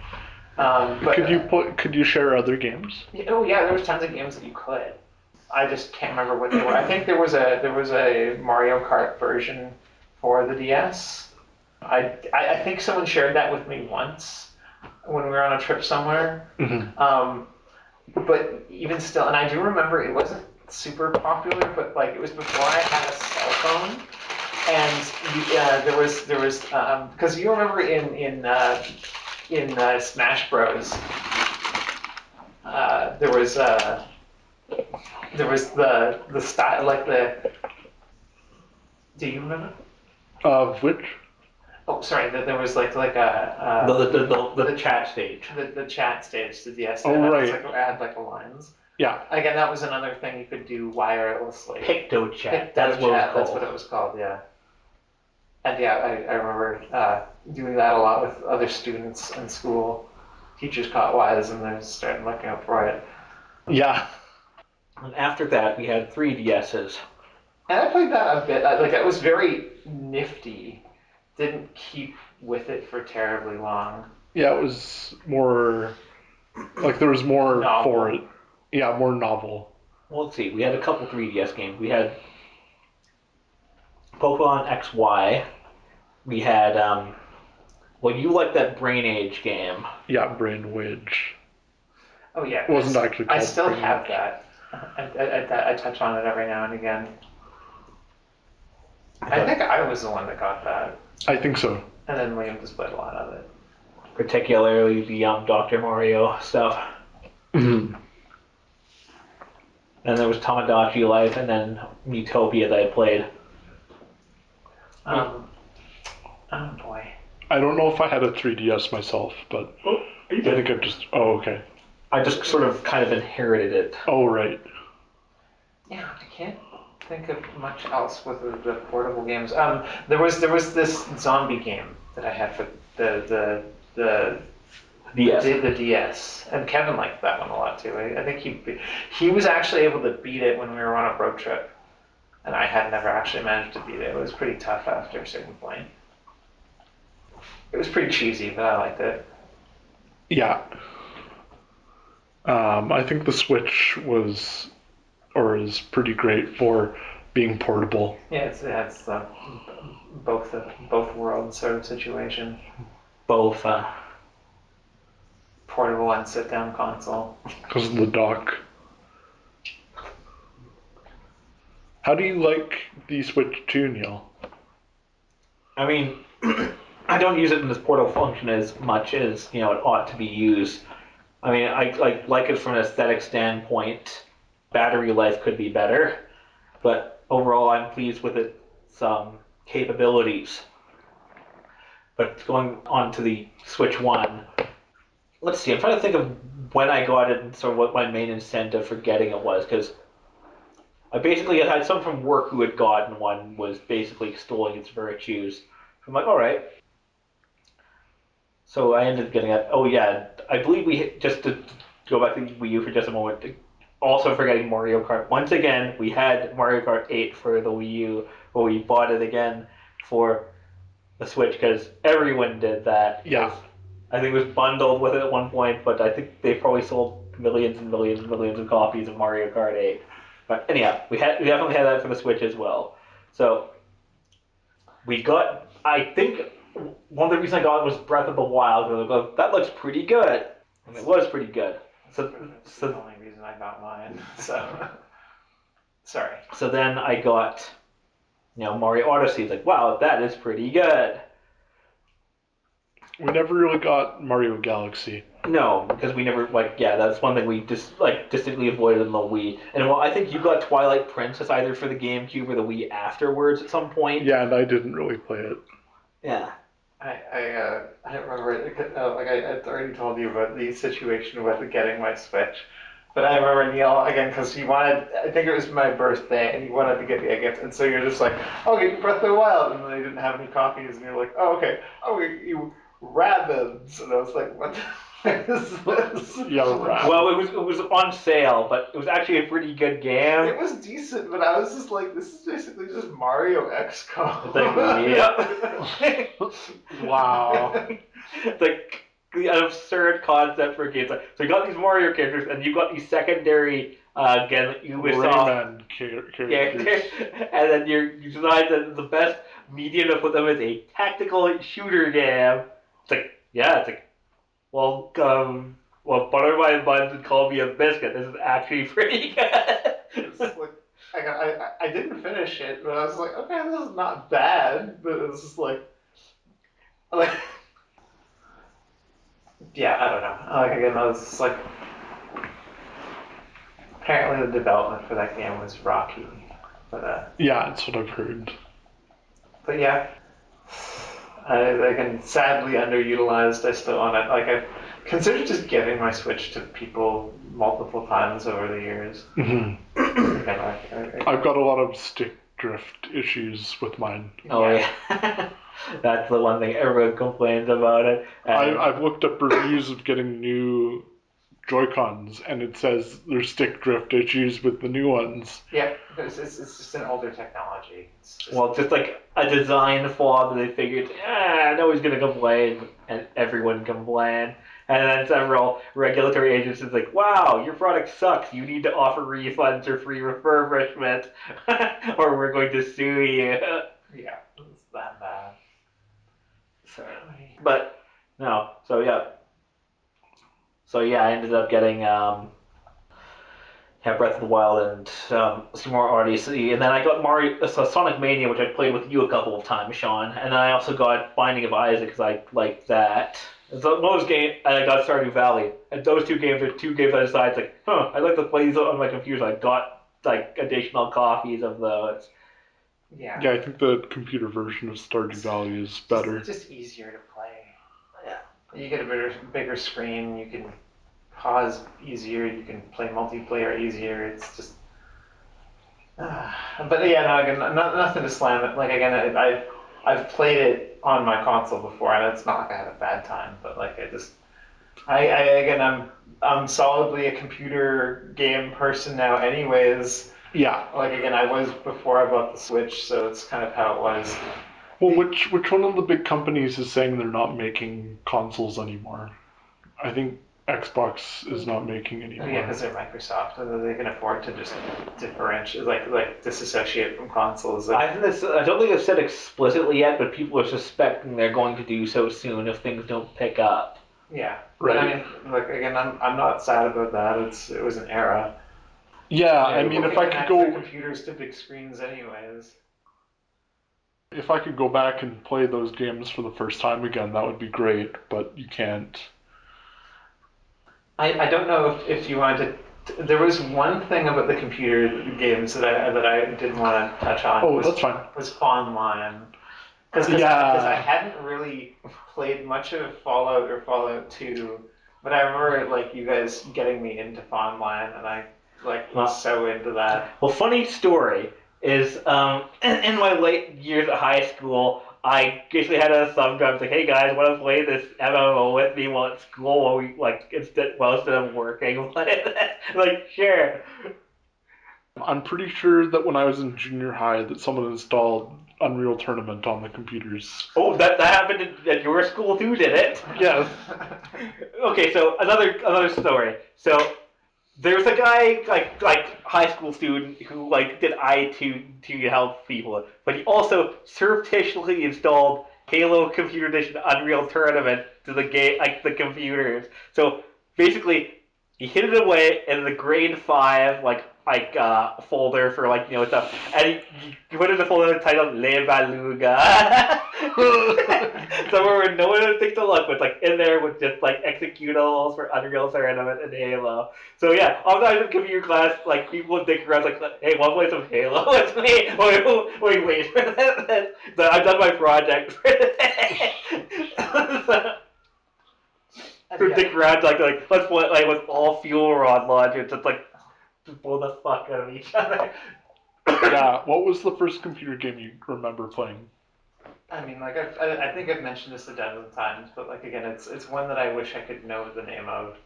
But Could you share other games? oh yeah, there was tons of games that you could. I just can't remember what they were. I think there was a Mario Kart version for the DS. I think someone shared that with me once when we were on a trip somewhere. But even still, and I do remember it wasn't super popular, but like it was before I had a cell phone, and there was because you remember in Smash Bros. There was the style like the. Do you remember? Which? Oh, sorry. There was like a The chat stage. the chat stage, the DS. Oh, right. It had like lines. Yeah. Again, that was another thing you could do wirelessly. Picto chat. That's what it was called. Yeah. And yeah, I remember doing that a lot with other students in school. Teachers caught wise and they started looking out for it. Yeah. And after that, we had 3DSs. And I played that a bit. Like it was very nifty. Didn't keep with it for terribly long. Yeah, it was more like there was more Novel. for it. Yeah, more novel. Well, let's see. We had a couple 3DS games. We had Pokemon XY. We had, well, you like that Brain Age game. Yeah, Brain Wage. Oh yeah. It wasn't actually called I still Brain have Wage. that. I touch on it every now and again. I think I was the one that got that. I think so. And then Liam just played a lot of it. Particularly the Dr. Mario stuff. Mhm. And there was Tamagotchi Life, and then Utopia that I played. Oh boy. I don't know if I had a 3DS myself, but I think I just. Oh, okay. I just sort of kind of inherited it. Oh, right. Yeah, I can't think of much else with the portable games. There was this zombie game that I had for the DS. the DS, and Kevin liked that one a lot too. I think he was actually able to beat it when we were on a road trip, and I had never actually managed to beat it. It was pretty tough after a certain point. It was pretty cheesy, but I liked it. Yeah. I think the Switch is pretty great for being portable. Yeah, it's both worlds sort of situation. Both. Portable and sit down console. Because of the dock. How do you like the Switch 2, Neil? I mean, I don't use it in this portable function as much as it ought to be used. I mean, I like it from an aesthetic standpoint. Battery life could be better, but overall, I'm pleased with its capabilities. But going on to the Switch One, let's see. I'm trying to think of when I got it and sort of what my main incentive for getting it was, because I basically had someone from work who had gotten one was basically extolling its virtues. I'm like, all right. So I ended up getting it. Oh yeah, I believe just to go back to Wii U for just a moment. Also forgetting Mario Kart. Once again, we had Mario Kart 8 for the Wii U, but we bought it again for the Switch because everyone did that. Yeah. I think it was bundled with it at one point, but I think they probably sold millions and millions and millions of copies of Mario Kart 8. But anyhow, we definitely had that for the Switch as well. So we got, I think one of the reasons I got it was Breath of the Wild. Because I go, that looks pretty good, and it was pretty good. So That's the only reason I got mine. So sorry. So then I got, Mario Odyssey. It's like, wow, that is pretty good. We never really got Mario Galaxy. No, because we never that's one thing we just distinctly avoided in the Wii. And well, I think you got Twilight Princess either for the GameCube or the Wii afterwards at some point. Yeah, and I didn't really play it. Yeah. I don't remember it. Like I already told you about the situation with getting my Switch. But I remember Neil, again, because he wanted, I think it was my birthday, and he wanted to get me a gift. And so you're just like, oh, get you Breath of the Wild. And then they didn't have any copies. And you're like, oh, okay. Oh, you Rabbids. And I was like, what? Yeah, right. Well, it was on sale, but it was actually a pretty good game. It was decent, but I was just like, this is basically just Mario XCOM. It's like, yep. Wow. Like the absurd concept for games. Like, so you got these Mario characters, and you got these secondary again Ubisoft Rayman characters, characters. and then you decide that the best medium to put them is a tactical shooter game. It's like, yeah, it's like, well, butter my buns and call me a biscuit. This is actually pretty good. It's like, I didn't finish it, but I was like, okay, this is not bad, but it's just like, yeah, I don't know. Like again, I was just like, apparently the development for that game was rocky, Yeah, that's what I've heard. but yeah, again, sadly underutilized. I still own it. Like I've considered just giving my Switch to people multiple times over the years. Hmm. Again, I've got a lot of stick drift issues with mine. Oh yeah. That's the one thing everyone complains about it. I've looked up reviews of getting new Joy-Cons, and it says there's stick drift issues with the new ones. yeah, it's just an older technology. Well, just like a design flaw that they figured, nobody's gonna complain, and everyone complained. And then several regulatory agencies like, wow, your product sucks. You need to offer refunds or free refurbishment, or we're going to sue you. Yeah, it's that bad. But no, so yeah, I ended up getting Breath of the Wild and some more Odyssey, and then I got Sonic Mania, which I played with you a couple of times, Sean, and then I also got Binding of Isaac because I like that. So those games, and I got Stardew Valley, and those two games are two games I decided like, I'd like to play these on my computer. So I got like additional copies of those. Yeah. Yeah, I think the computer version of Stardew Valley is better. It's just easier to play. Yeah. You get a bigger screen. You can pause easier. You can play multiplayer easier. It's just. But yeah, no, again, nothing to slam it. Like again, I've played it on my console before, and it's not like I had a bad time. But like I'm solidly a computer game person now, anyways. Yeah. Like again, I was before I bought the Switch, so it's kind of how it was. Well, which one of the big companies is saying they're not making consoles anymore? I think Xbox is not making anymore. Yeah, because they're Microsoft, and they can afford to just differentiate, like disassociate from consoles. Like, I don't think it's said explicitly yet, but people are suspecting they're going to do so soon if things don't pick up. yeah, right. I mean, like again, I'm not sad about that. It was an era. Yeah, I mean, if I could go computers to big screens, anyways. If I could go back and play those games for the first time again, that would be great. But you can't. I don't know if you wanted to. There was one thing about the computer games that I didn't want to touch on. That's fine. Was online. Because I hadn't really played much of Fallout or Fallout 2, but I remember like you guys getting me into online, and I was so into that. Well, funny story is in my late years at high school, I basically had a sometimes like, hey guys, want to play this MMO with me while at school while we instead of working? Like, sure. I'm pretty sure that when I was in junior high, that someone installed Unreal Tournament on the computers. Oh, that happened at your school too, did it? Yes. Okay, so another story. So there's a guy like high school student who did IT to help people, but he also surreptitiously installed Halo Computer Edition Unreal Tournament to the game, the computers. So basically, he hid it away in the grade 5 folder for stuff, and he put in the folder titled Le Baluga. Somewhere where no one would think to look, but in there with just executables for Unreal Tournament and Halo. So yeah, all the time in computer class, people would dick around hey, wanna play some Halo with me? Wait for this. So I've done my project for today. So dick around let's play with all fuel rod launchers. It's just blow the fuck out of each other. Yeah, what was the first computer game you remember playing? I mean, like I think I've mentioned this a dozen times, but like again, it's one that I wish I could know the name of. Like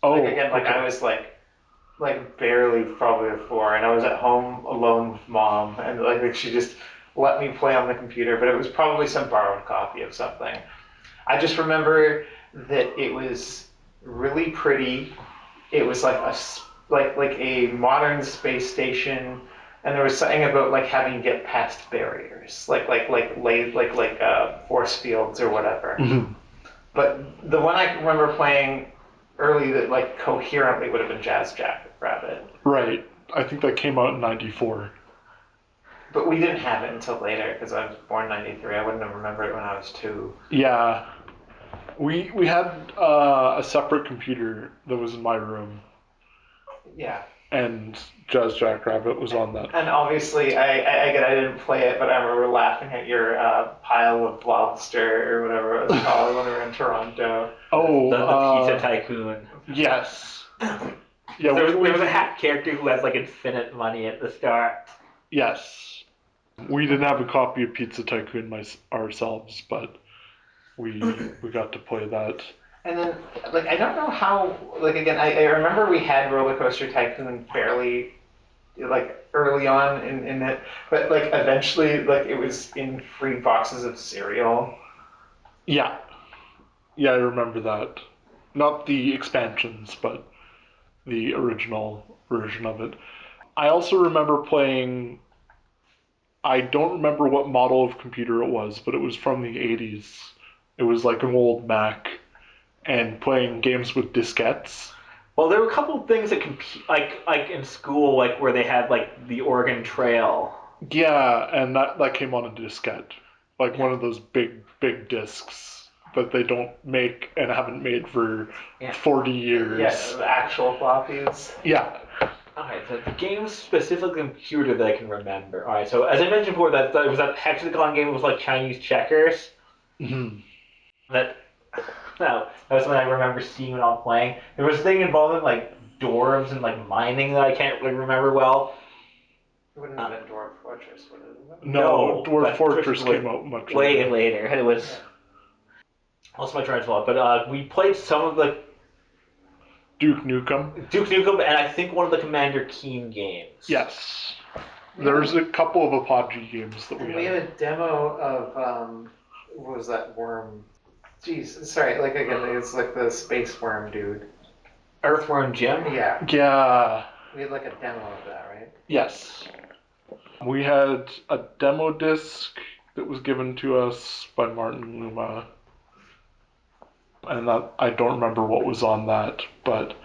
Oh, again, like okay. I was like barely probably 4, and I was at home alone with mom, and like she just let me play on the computer, but it was probably some borrowed copy of something. I just remember that it was really pretty. It was like like a modern space station, and there was something about like having to get past barriers, like force fields or whatever. Mhm. But the one I remember playing early that like coherently would have been Jazz Rabbit. Right. I think that came out in '94. But we didn't have it until later because I was born '93. I wouldn't have remembered it when I was 2. Yeah. We had a separate computer that was in my room, Yeah. and Jazz Jackrabbit was on that. And obviously, again, I didn't play it, but I remember laughing at your pile of lobster or whatever it was called when we were in Toronto. Oh, The Pizza Tycoon. yes. Yeah, There was a hat character who has like infinite money at the start. yes. We didn't have a copy of Pizza Tycoon ourselves, but we got to play that. And then, like, I don't know how, like, again, I remember we had Roller Coaster Tycoon fairly, like, early on in it, but, like, eventually, like, it was in free boxes of cereal. Yeah, yeah, I remember that. Not the expansions, but the original version of it. I also remember playing. I don't remember what model of computer it was, but it was from the '80s. It was like an old Mac, and playing games with diskettes. Well, there were a couple of things that like in school, like where they had like the Oregon Trail. Yeah, and that came on a diskette, like one of those big discs that they don't make and haven't made for Yeah. 40 years. Yeah, the actual floppies. Yeah. Alright, the games specifically computer that I can remember. Alright, so as I mentioned before, that was that hexagon game was like Chinese checkers. Hmm. That no, that was something I remember seeing when I was playing. There was a thing involving like dwarves and like mining that I can't really remember well. It wouldn't have been Dwarf Fortress, would it? No, Dwarf but Fortress was came out much way later. later. It was also my train's fault, but we played some of the Duke Nukem. Duke Nukem and I think one of the Commander Keen games. Yes. There's a couple of Apogee games that And we we had had. a demo of, what was that worm? Jeez, sorry, like, again, it's like the space worm dude. Earthworm Jim. Yeah, Yeah. we had like a demo of that, right? Yes. We had a demo disc that was given to us by Martin Luma, and that I don't remember what was on that, but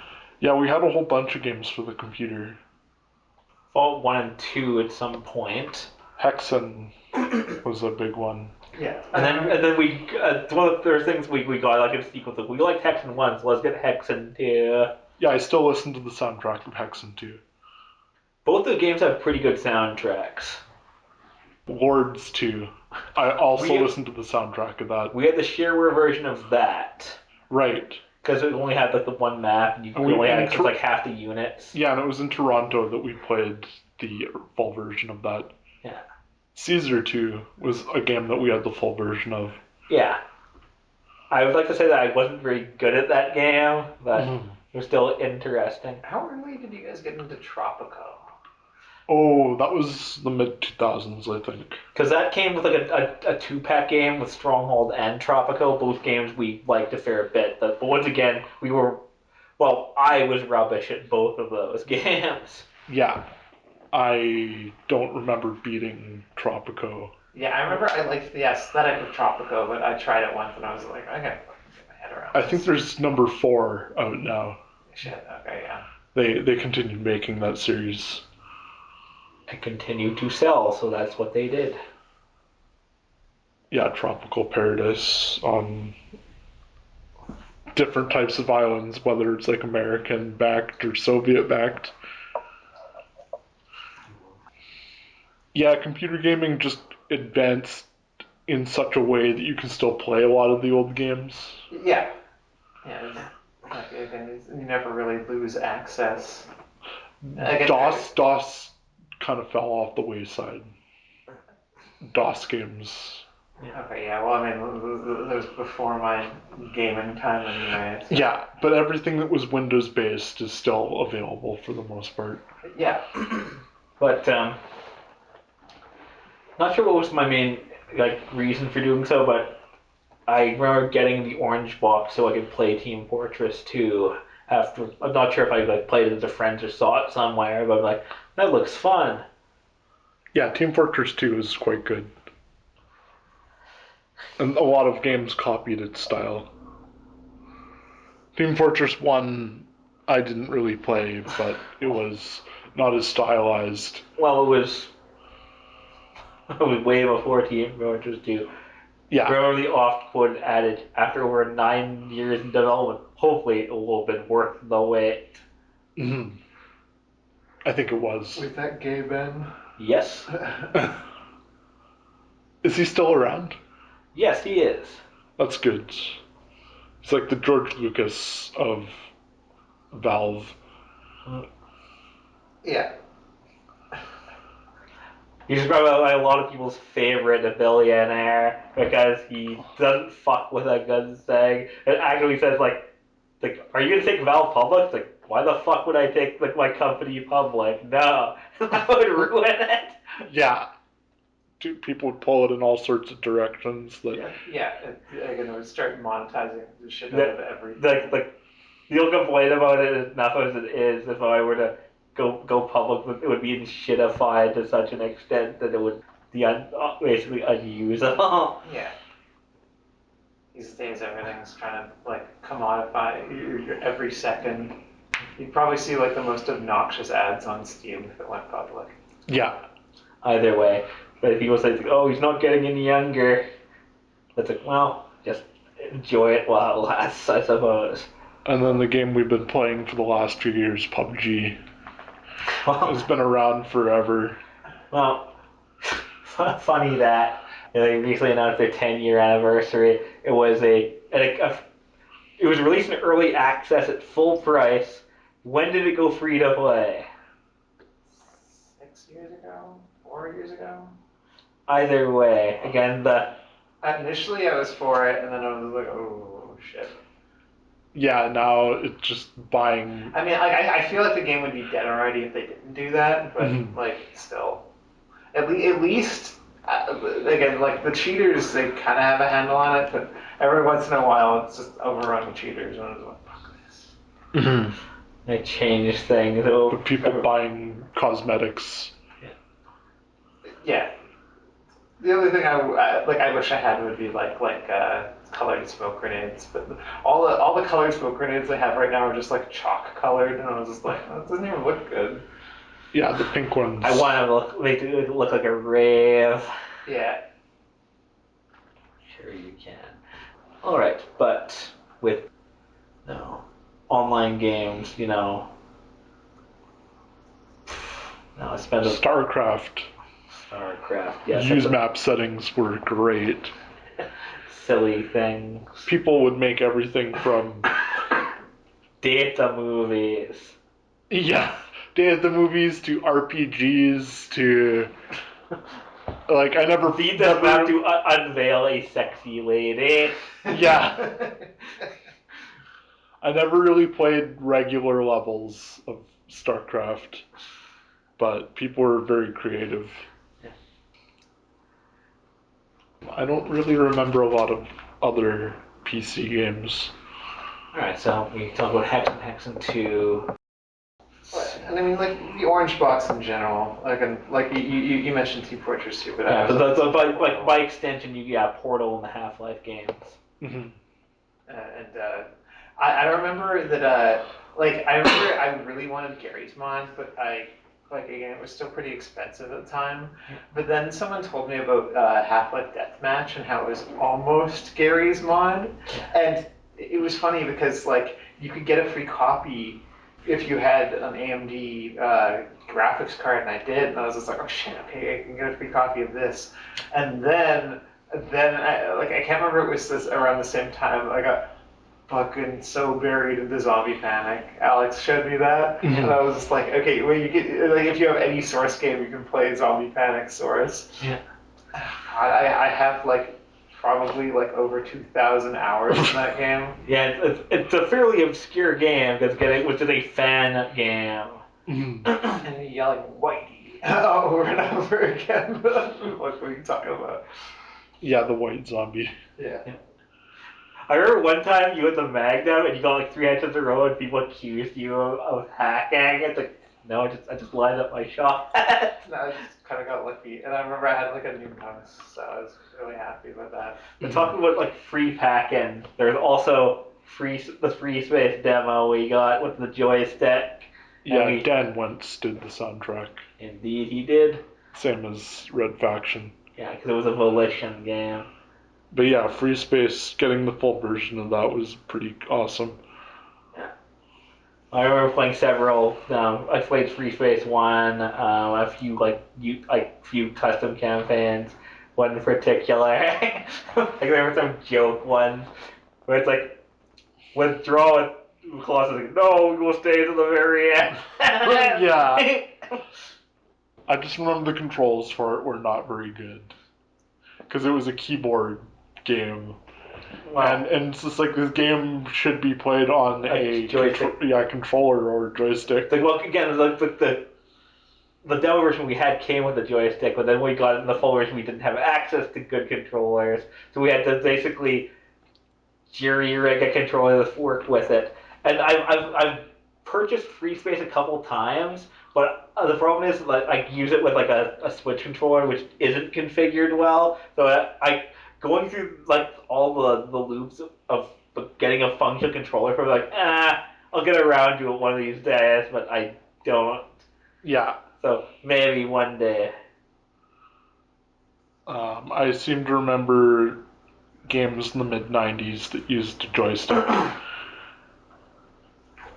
yeah, we had a whole bunch of games for the computer. Fault 1 and 2 at some point. Hexen was a big one. Yeah. And then we one of the first things we got like a sequence of we liked Hexen 1, so let's get Hexen 2. Yeah, I still listen to the soundtrack of Hexen 2. Both the games have pretty good soundtracks. Lords 2. I also We- listened to the soundtrack of that. We had the shareware version of that Right. because it only had like the one map, and you And we- only had and access like half the units. Yeah, and it was in Toronto that we played the full version of that. Yeah. Caesar 2 was a game that we had the full version of. Yeah. I would like to say that I wasn't very good at that game, but it was still interesting. How early did you guys get into Tropico? Oh, that was the mid 2000s, I think. Because that came with like a two-pack game with Stronghold and Tropico, both games we liked a fair bit. But once again, I was rubbish at both of those games. Yeah. I don't remember beating Tropico. Yeah, I remember I liked the aesthetic of Tropico, but I tried it once and I was like, I gotta fucking get my head around I this. think there's number 4 out now. Shit, okay, yeah. They continued making that series. And continued to sell, so that's what they did. Yeah, Tropical Paradise on different types of islands, whether it's like American backed or Soviet backed. Yeah, computer gaming just advanced in such a way that you can still play a lot of the old games. Yeah. Yeah, like, again, you never really lose access. Again, DOS kind of fell off the wayside. DOS games. Okay, yeah. Well, I mean, that was before my gaming time, anyway. So. Yeah, but everything that was Windows based is still available for the most part. Yeah. But not sure what was my main reason for doing so, but I remember getting the orange box so I could play Team Fortress 2 after. I'm not sure if I played it with a friend or saw it somewhere, but I'm like, that looks fun. Yeah, Team Fortress 2 is quite good. And a lot of games copied its style. Team Fortress 1 I didn't really play, but it was not as stylized. Well, it was way before Team Fortress 2. Yeah. Remember the oft-quoted adage, after over 9 years in development, hopefully it will have been worth the wait. Mm-hmm. I think it was. Was that gay Ben? Yes. Is he still around? Yes, he is. That's good. It's like the George Lucas of Valve. Yeah. He's probably a lot of people's favorite billionaire because he doesn't fuck with a good thing. It actually says are you gonna take Valve public? It's like, why the fuck would I take my company public? No, that would ruin it. Yeah. People would pull it in all sorts of directions. Yeah. It would start monetizing the shit out of everything. You'll complain about it enough as it is. If I were to go public, it would be shitified to such an extent that it would be basically unusable. Yeah. These days, everything's trying to commodify your every second. You'd probably see the most obnoxious ads on Steam if it went public. Yeah. Either way, but if people say, "Oh, he's not getting any younger," it's like, well, just enjoy it while it lasts, I suppose. And then the game we've been playing for the last 2 years, PUBG, has been around forever. Well, funny that they recently announced their 10-year anniversary. It was it was released in early access at full price. When did it go free to play? 6 years ago? 4 years ago? Either way, again, initially I was for it, and then I was like, oh shit. Yeah, now it's just buying. I mean, I feel like the game would be dead already if they didn't do that, but still, at least again, the cheaters, they kind of have a handle on it, but every once in a while it's just overrun with cheaters, and I was like, fuck this. Mm-hmm. They change things. But people buying cosmetics. Yeah. The only thing I wish I had would be colored smoke grenades, but all the colored smoke grenades I have right now are just chalk colored, and I was just like, that doesn't even look good. Yeah, the pink ones. I want to make it look like a rave. Yeah. Sure you can. All right, but with online games, I spend StarCraft. Yes. Use map settings were great. Silly things. People would make everything from data movies. Yeah, data movies to RPGs to I never feed them back to unveil a sexy lady. Yeah. I never really played regular levels of StarCraft, but people were very creative. I don't really remember a lot of other PC games. Alright, so we can talk about Hexen 2. And I mean, the orange box in general, you mentioned Team Fortress 2, but by extension, Portal and the Half-Life games. Mm-hmm. I remember that, I really wanted Gary's mod, but again, it was still pretty expensive at the time. But then someone told me about Half-Life Deathmatch and how it was almost Gary's mod. And it was funny because, you could get a free copy if you had an AMD graphics card, and I did. And I was just like, oh shit, okay, I can get a free copy of this. And then I can't remember, it was this around the same time I got fucking so buried in the zombie panic. Alex showed me that, Mm-hmm. and I was just like, okay, well, you get if you have any Source game, you can play zombie panic Source. Yeah. I have probably like over 2,000 hours in that game. Yeah, it's a fairly obscure game which is a fan game. Mhm. And you're yelling "Whitey" over and over again. What were you talking about? Yeah, the white zombie. Yeah. I remember one time you had the Magnum and you got like 3 hits in a row and people accused you of hacking. It's like, no, I just lined up my shot. No, I just kind of got lucky, and I remember I had like a new mouse, so I was really happy with that. But talking about like free packing, there's also the free space demo we got with the joystick. Yeah, Dan Wentz did the soundtrack. Indeed, he did. Same as Red Faction. Yeah, because it was a Volition game. But yeah, Free Space, getting the full version of that was pretty awesome. Yeah. I remember playing several. I played Free Space 1, a few custom campaigns. One in particular, like there were some joke ones where it's like withdraw it. Colossus like, no, we will stay to the very end. Yeah. I just remember the controls for it were not very good. Because it was a keyboard game. Wow. And it's just like this game should be played on a controller or joystick. It's like, well, again, the demo version we had came with a joystick, but then we got in the full version we didn't have access to good controllers, so we had to basically jury-rig a controller that worked with it. And I've purchased Free Space a couple times, but the problem is that I use it with like a Switch controller which isn't configured well. So I going through like all the loops of getting a functional controller for like I'll get around to it one of these days, but I don't. Yeah. So maybe one day. I seem to remember games in the mid-90s that used a joystick.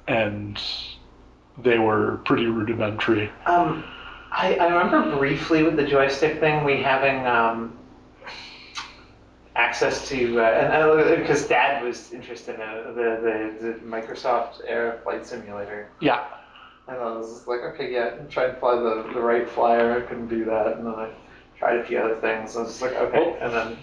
And they were pretty rudimentary. I remember briefly with the joystick thing, we having access to, and because Dad was interested in the Microsoft Air Flight Simulator. Yeah. And I was like, okay, yeah, try to fly the right flyer. I couldn't do that, and then I tried a few other things. I was just like, okay, well, and then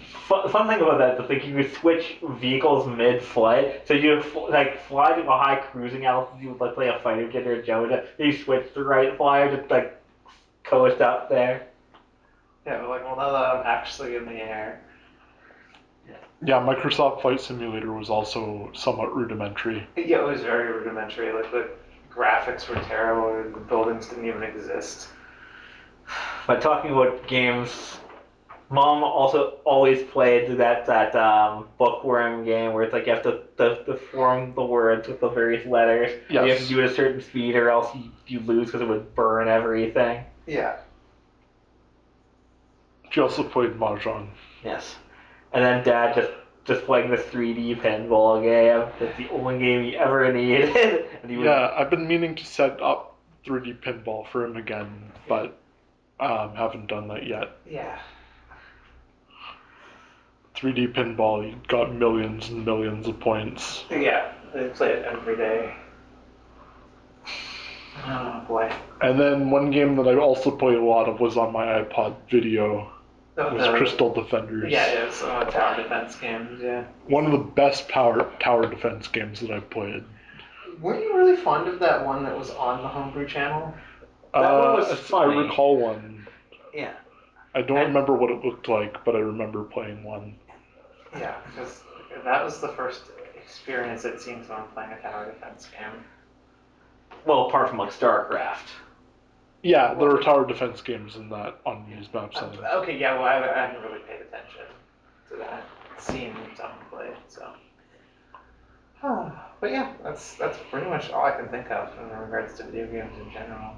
fun thing about that, the thing you could switch vehicles mid-flight. So you like fly to a high cruising altitude, like play a fighter jet or a Jota. Then you switch to the right flyer, just like coast up there. yeah, but like, well, now that I'm actually in the air. Yeah, Microsoft Flight Simulator was also somewhat rudimentary. Yeah, it was very rudimentary. Like the graphics were terrible. The buildings didn't even exist. But talking about games, Mom also always played that bookworm game where it's like you have to form the words with the various letters. Yes. You have to do it at a certain speed or else you lose because it would burn everything. Yeah. She She also played Mahjong. Yes. And then Dad just playing the 3D pinball game. That's the only game he ever needed. And he I've been meaning to set up 3D pinball for him again, but haven't done that yet. Yeah. 3D pinball, you got millions and millions of points. Yeah, they play it every day. Oh boy. And then one game that I also played a lot of was on my iPod Video. It was Crystal Defenders. Yeah, it's tower defense games, yeah. One of the best tower defense games that I've played. Weren't you really fond of that one that was on the Homebrew channel? That one was I funny. recall one. Yeah. I don't remember what it looked like, but I remember playing one. Yeah, because that was the first experience it seems when I'm playing a tower defense game. well, apart from like StarCraft. Yeah, there are tower defense games in that unused map settings. Okay, yeah, well, I haven't really paid attention to that. Seen someone play it, so. But yeah, that's pretty much all I can think of in regards to video games in general.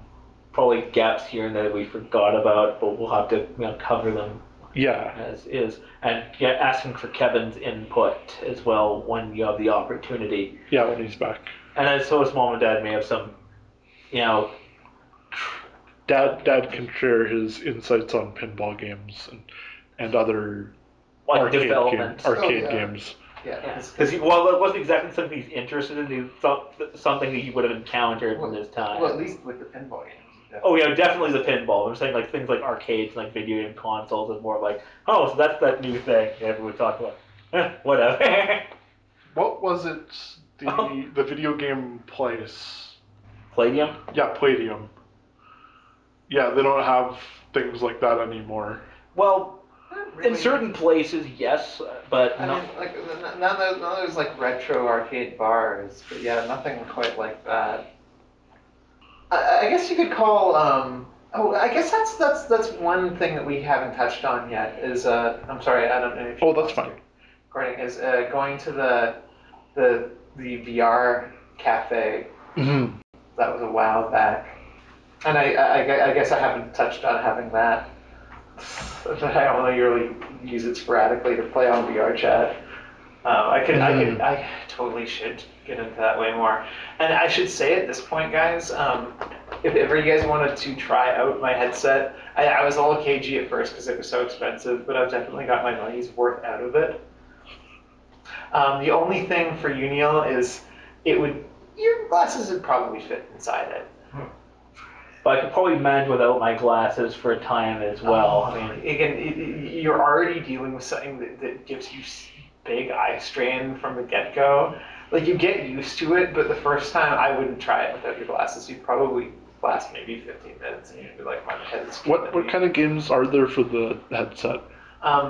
Probably gaps here and there that we forgot about, but we'll have to cover them Yeah. as is. And asking for Kevin's input as well when you have the opportunity. Yeah, when he's back. And then so his mom and dad may have some, Dad can share his insights on pinball games and other like arcade development. games. Yeah. Because it wasn't exactly something he's interested in. It's something that he would have encountered in his time. Well, at least with the pinball games, Oh yeah, definitely the pinball. I'm saying like things like arcades, like video game consoles, is more like, oh, so that's that new thing everyone talk about. Whatever. What was it? Oh. The video game place. Palladium. Yeah, Palladium. Yeah, they don't have things like that anymore. Well, Really. in certain places, yes, but I no. mean, like none of those like retro arcade bars, but yeah, nothing quite like that. I guess you could call. I guess that's one thing that we haven't touched on yet. Is I'm sorry, I don't know if you. Oh, that's fine. Recording is going to the VR cafe. Mm-hmm. That was a while back, and I guess I haven't touched on having that. I only really use it sporadically to play on VR chat. I totally should get into that way more. And I should say at this point, guys, if ever you guys wanted to try out my headset, I was a little cagey at first because it was so expensive, but I've definitely got my money's worth out of it. The only thing for you, Neil, is your glasses would probably fit inside it. But I could probably manage without my glasses for a time as well. I mean, again, you're already dealing with something that gives you big eye strain from the get-go. Like, you get used to it, but the first time I wouldn't try it without your glasses. You'd probably last maybe 15 minutes, and you'd be like, my head's What kind of games are there for the headset?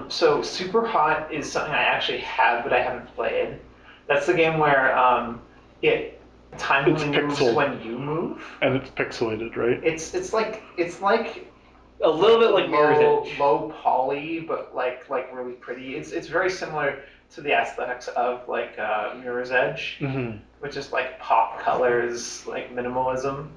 So Super Hot is something I actually have, but I haven't played. That's the game where time only moves when you move, and it's pixelated, right? It's like a little bit like Mirror's Edge. Low poly, but like really pretty. It's very similar to the aesthetics of like Mirror's Edge, Mm-hmm. which is like pop colors, like minimalism.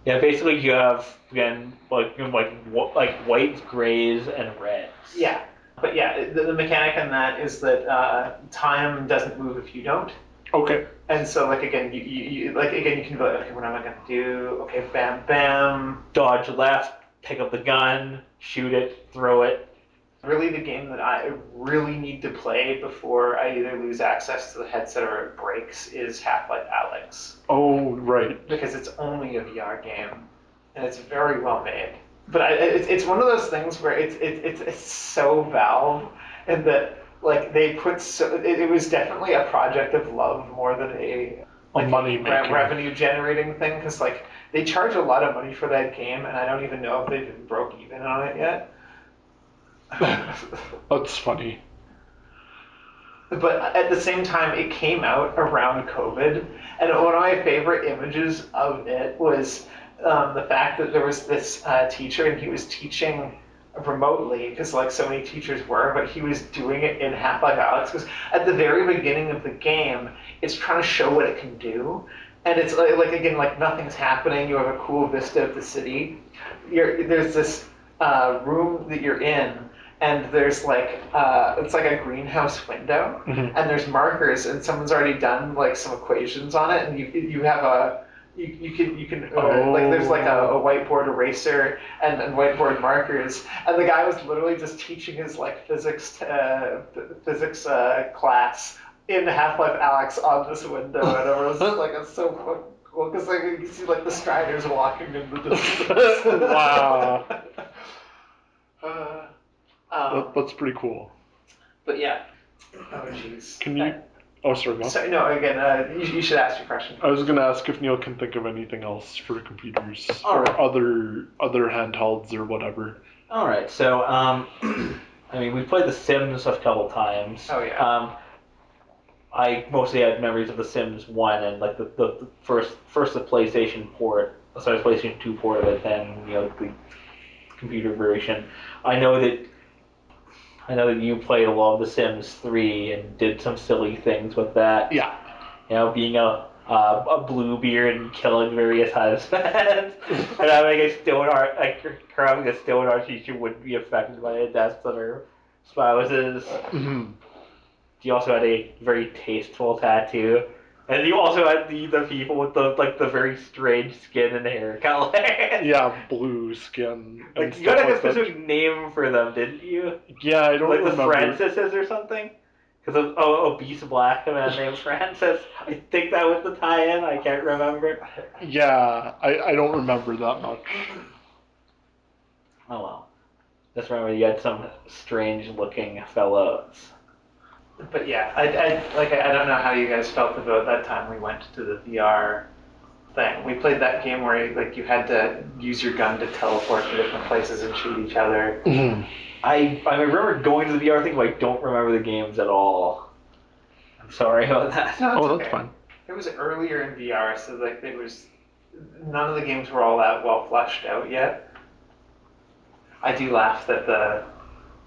Yeah, basically you have again like whites, grays, and reds. Yeah, but yeah, the mechanic in that is that time doesn't move if you don't. Okay. And so, like again, you can be like, okay, what am I gonna do? Okay, bam, bam. Dodge left, pick up the gun, shoot it, throw it. Really, the game that I really need to play before I either lose access to the headset or it breaks is Half-Life Alyx. Oh, right. Because it's only a VR game, and it's very well made. But it's one of those things where it's so Valve, and that like they put it was definitely a project of love more than a money making revenue generating thing, because like they charge a lot of money for that game, and I don't even know if they've even broke even on it yet. That's funny. But at the same time, it came out around COVID, and one of my favorite images of it was the fact that there was this teacher, and he was teaching remotely, because like so many teachers were, but he was doing it in Half-Life Alyx, because at the very beginning of the game, it's trying to show what it can do, and it's like again, like nothing's happening, you have a cool vista of the city, there's this room that you're in, and there's like it's like a greenhouse window, mm-hmm. and there's markers, and someone's already done like some equations on it, and you have a you can like there's like a whiteboard eraser and whiteboard markers, and the guy was literally just teaching his like physics class in Half-Life Alyx on this window, and I was like, it's so cool because like you can see like the Striders walking in the distance. Wow. That's pretty cool. But yeah. Oh jeez. Can you? Oh, sorry. Go on. Sorry, no. Again, you should ask your question. I was gonna ask if Neil can think of anything else for computers or right. other handhelds or whatever. All right. So, I mean, we played The Sims a couple times. Oh yeah. I mostly had memories of The Sims 1 and like the first the PlayStation port, sorry, PlayStation 2 port of it, then the computer version. I know that you played a lot of The Sims 3 and did some silly things with that. Yeah. Being a Bluebeard and killing various husbands, and having a stone art, having a stone art teacher would be affected by the deaths of her spouses. Mm-hmm. You also had a very tasteful tattoo. And you also had the people with the very strange skin and hair color. Yeah, blue skin. Like you got a specific name for them, didn't you? Yeah, I don't remember. Like the Francises or something? Because of Obese Black man named Francis. I think that was the tie-in. I can't remember. Yeah, I don't remember that much. Oh well. Just remember you had some strange-looking fellows. But yeah, I don't know how you guys felt about that time we went to the VR thing. We played that game where like you had to use your gun to teleport to different places and shoot each other. Mm-hmm. I remember going to the VR thing, but I don't remember the games at all. I'm sorry about that. No, Oh, it's that's okay. fine. It was earlier in VR, so like there was none of the games were all that well fleshed out yet. I do laugh that the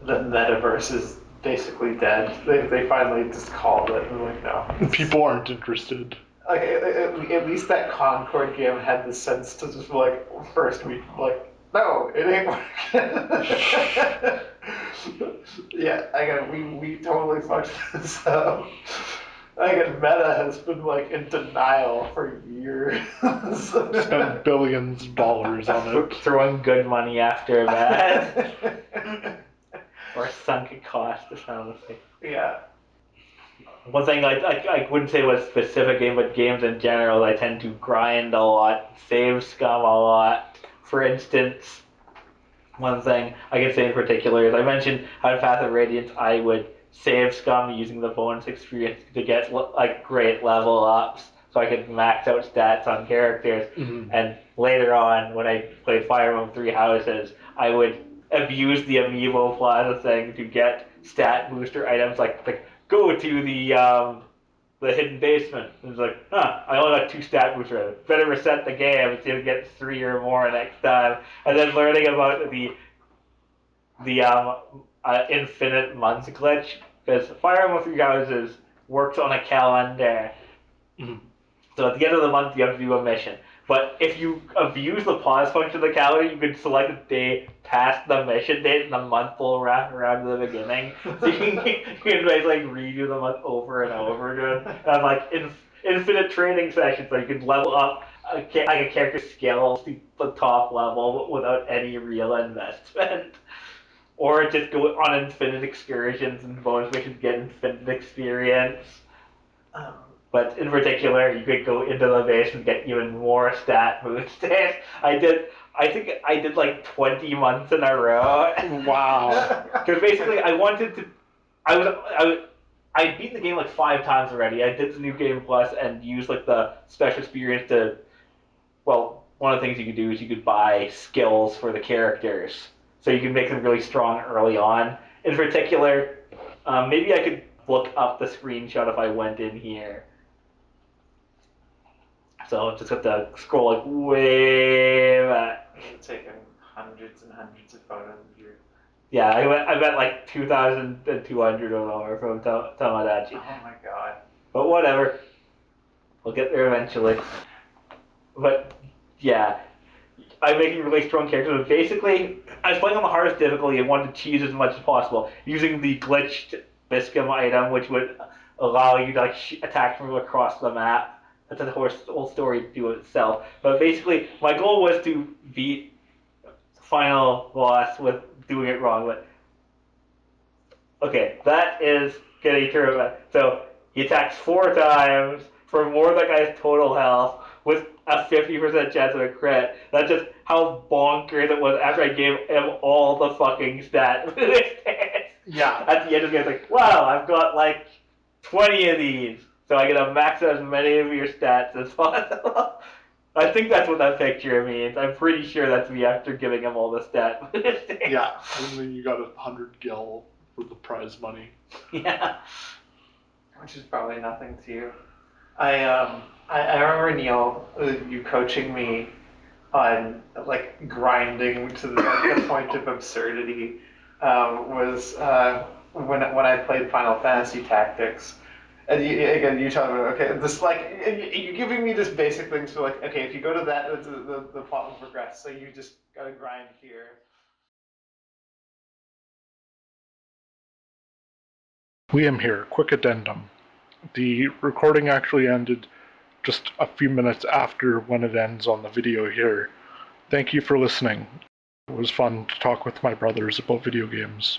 metaverse is basically dead. They finally just called it and like no. People aren't interested. Like at least that Concord game had the sense to just like first week like no, it ain't working. Yeah, we totally fucked this up. I got Meta has been like in denial for years. Spent billions of dollars on it. Throwing good money after bad. Or sunk cost, honestly. Yeah. One thing I wouldn't say was a specific game, but games in general, I tend to grind a lot, save scum a lot. For instance, one thing I can say in particular is I mentioned how in Path of Radiance I would save scum using the bonus experience to get like great level ups so I could max out stats on characters. Mm-hmm. And later on, when I played Fire Emblem Three Houses, I would abuse the Amiibo Plaza thing to get stat booster items like go to the hidden basement. And it's like, I only got 2 stat boosters. Better reset the game and see if I get 3 or more next time. And then learning about the infinite months glitch, because Fire Emblem Three Houses works on a calendar. Mm-hmm. So at the end of the month, you have to do a mission. But if you abuse the pause function of the calendar, you can select a day past the mission date, and the month will wrap around to the beginning. So you can basically redo the month over and over again. And like infinite training sessions, so you can level up a character skill to the top level without any real investment. Or just go on infinite excursions and bonus missions, get infinite experience. But in particular, you could go into the base and get even more stat boosts. I think I did like 20 months in a row. Wow. Because basically, I'd beaten the game like 5 times already. I did the new game plus and used like the special experience to, well, one of the things you could do is you could buy skills for the characters. So you can make them really strong early on. In particular, maybe I could look up the screenshot if I went in here. So I just have to scroll like way back. It's taken hundreds and hundreds of photos of you. Yeah, I bet like 2,200 or more from Tomodachi. Oh my god. But whatever. We'll get there eventually. But yeah, I'm making really strong characters. But basically, I was playing on the hardest difficulty and wanted to cheese as much as possible using the glitched Biscum item, which would allow you to like attack from across the map. That's a whole story to do itself. But basically, my goal was to beat final boss with doing it wrong. But okay, that is getting through. So he attacks 4 times for more than that guy's total health with a 50% chance of a crit. That's just how bonkers it was after I gave him all the fucking stats. Yeah. At the end of the game, it's like, wow, I've got like 20 of these. So I get to max out as many of your stats as possible. I think that's what that picture means. I'm pretty sure that's me after giving him all the stats. Yeah, and then you got 100 gil for the prize money. Yeah. Which is probably nothing to you. I remember Neil, you coaching me on like grinding to the point of absurdity. Was when I played Final Fantasy Tactics. And you tell me, okay, this like you're giving me this basic things for like, okay, if you go to that, the plot will progress. So you just gotta grind here. Liam here, quick addendum. The recording actually ended just a few minutes after when it ends on the video here. Thank you for listening. It was fun to talk with my brothers about video games.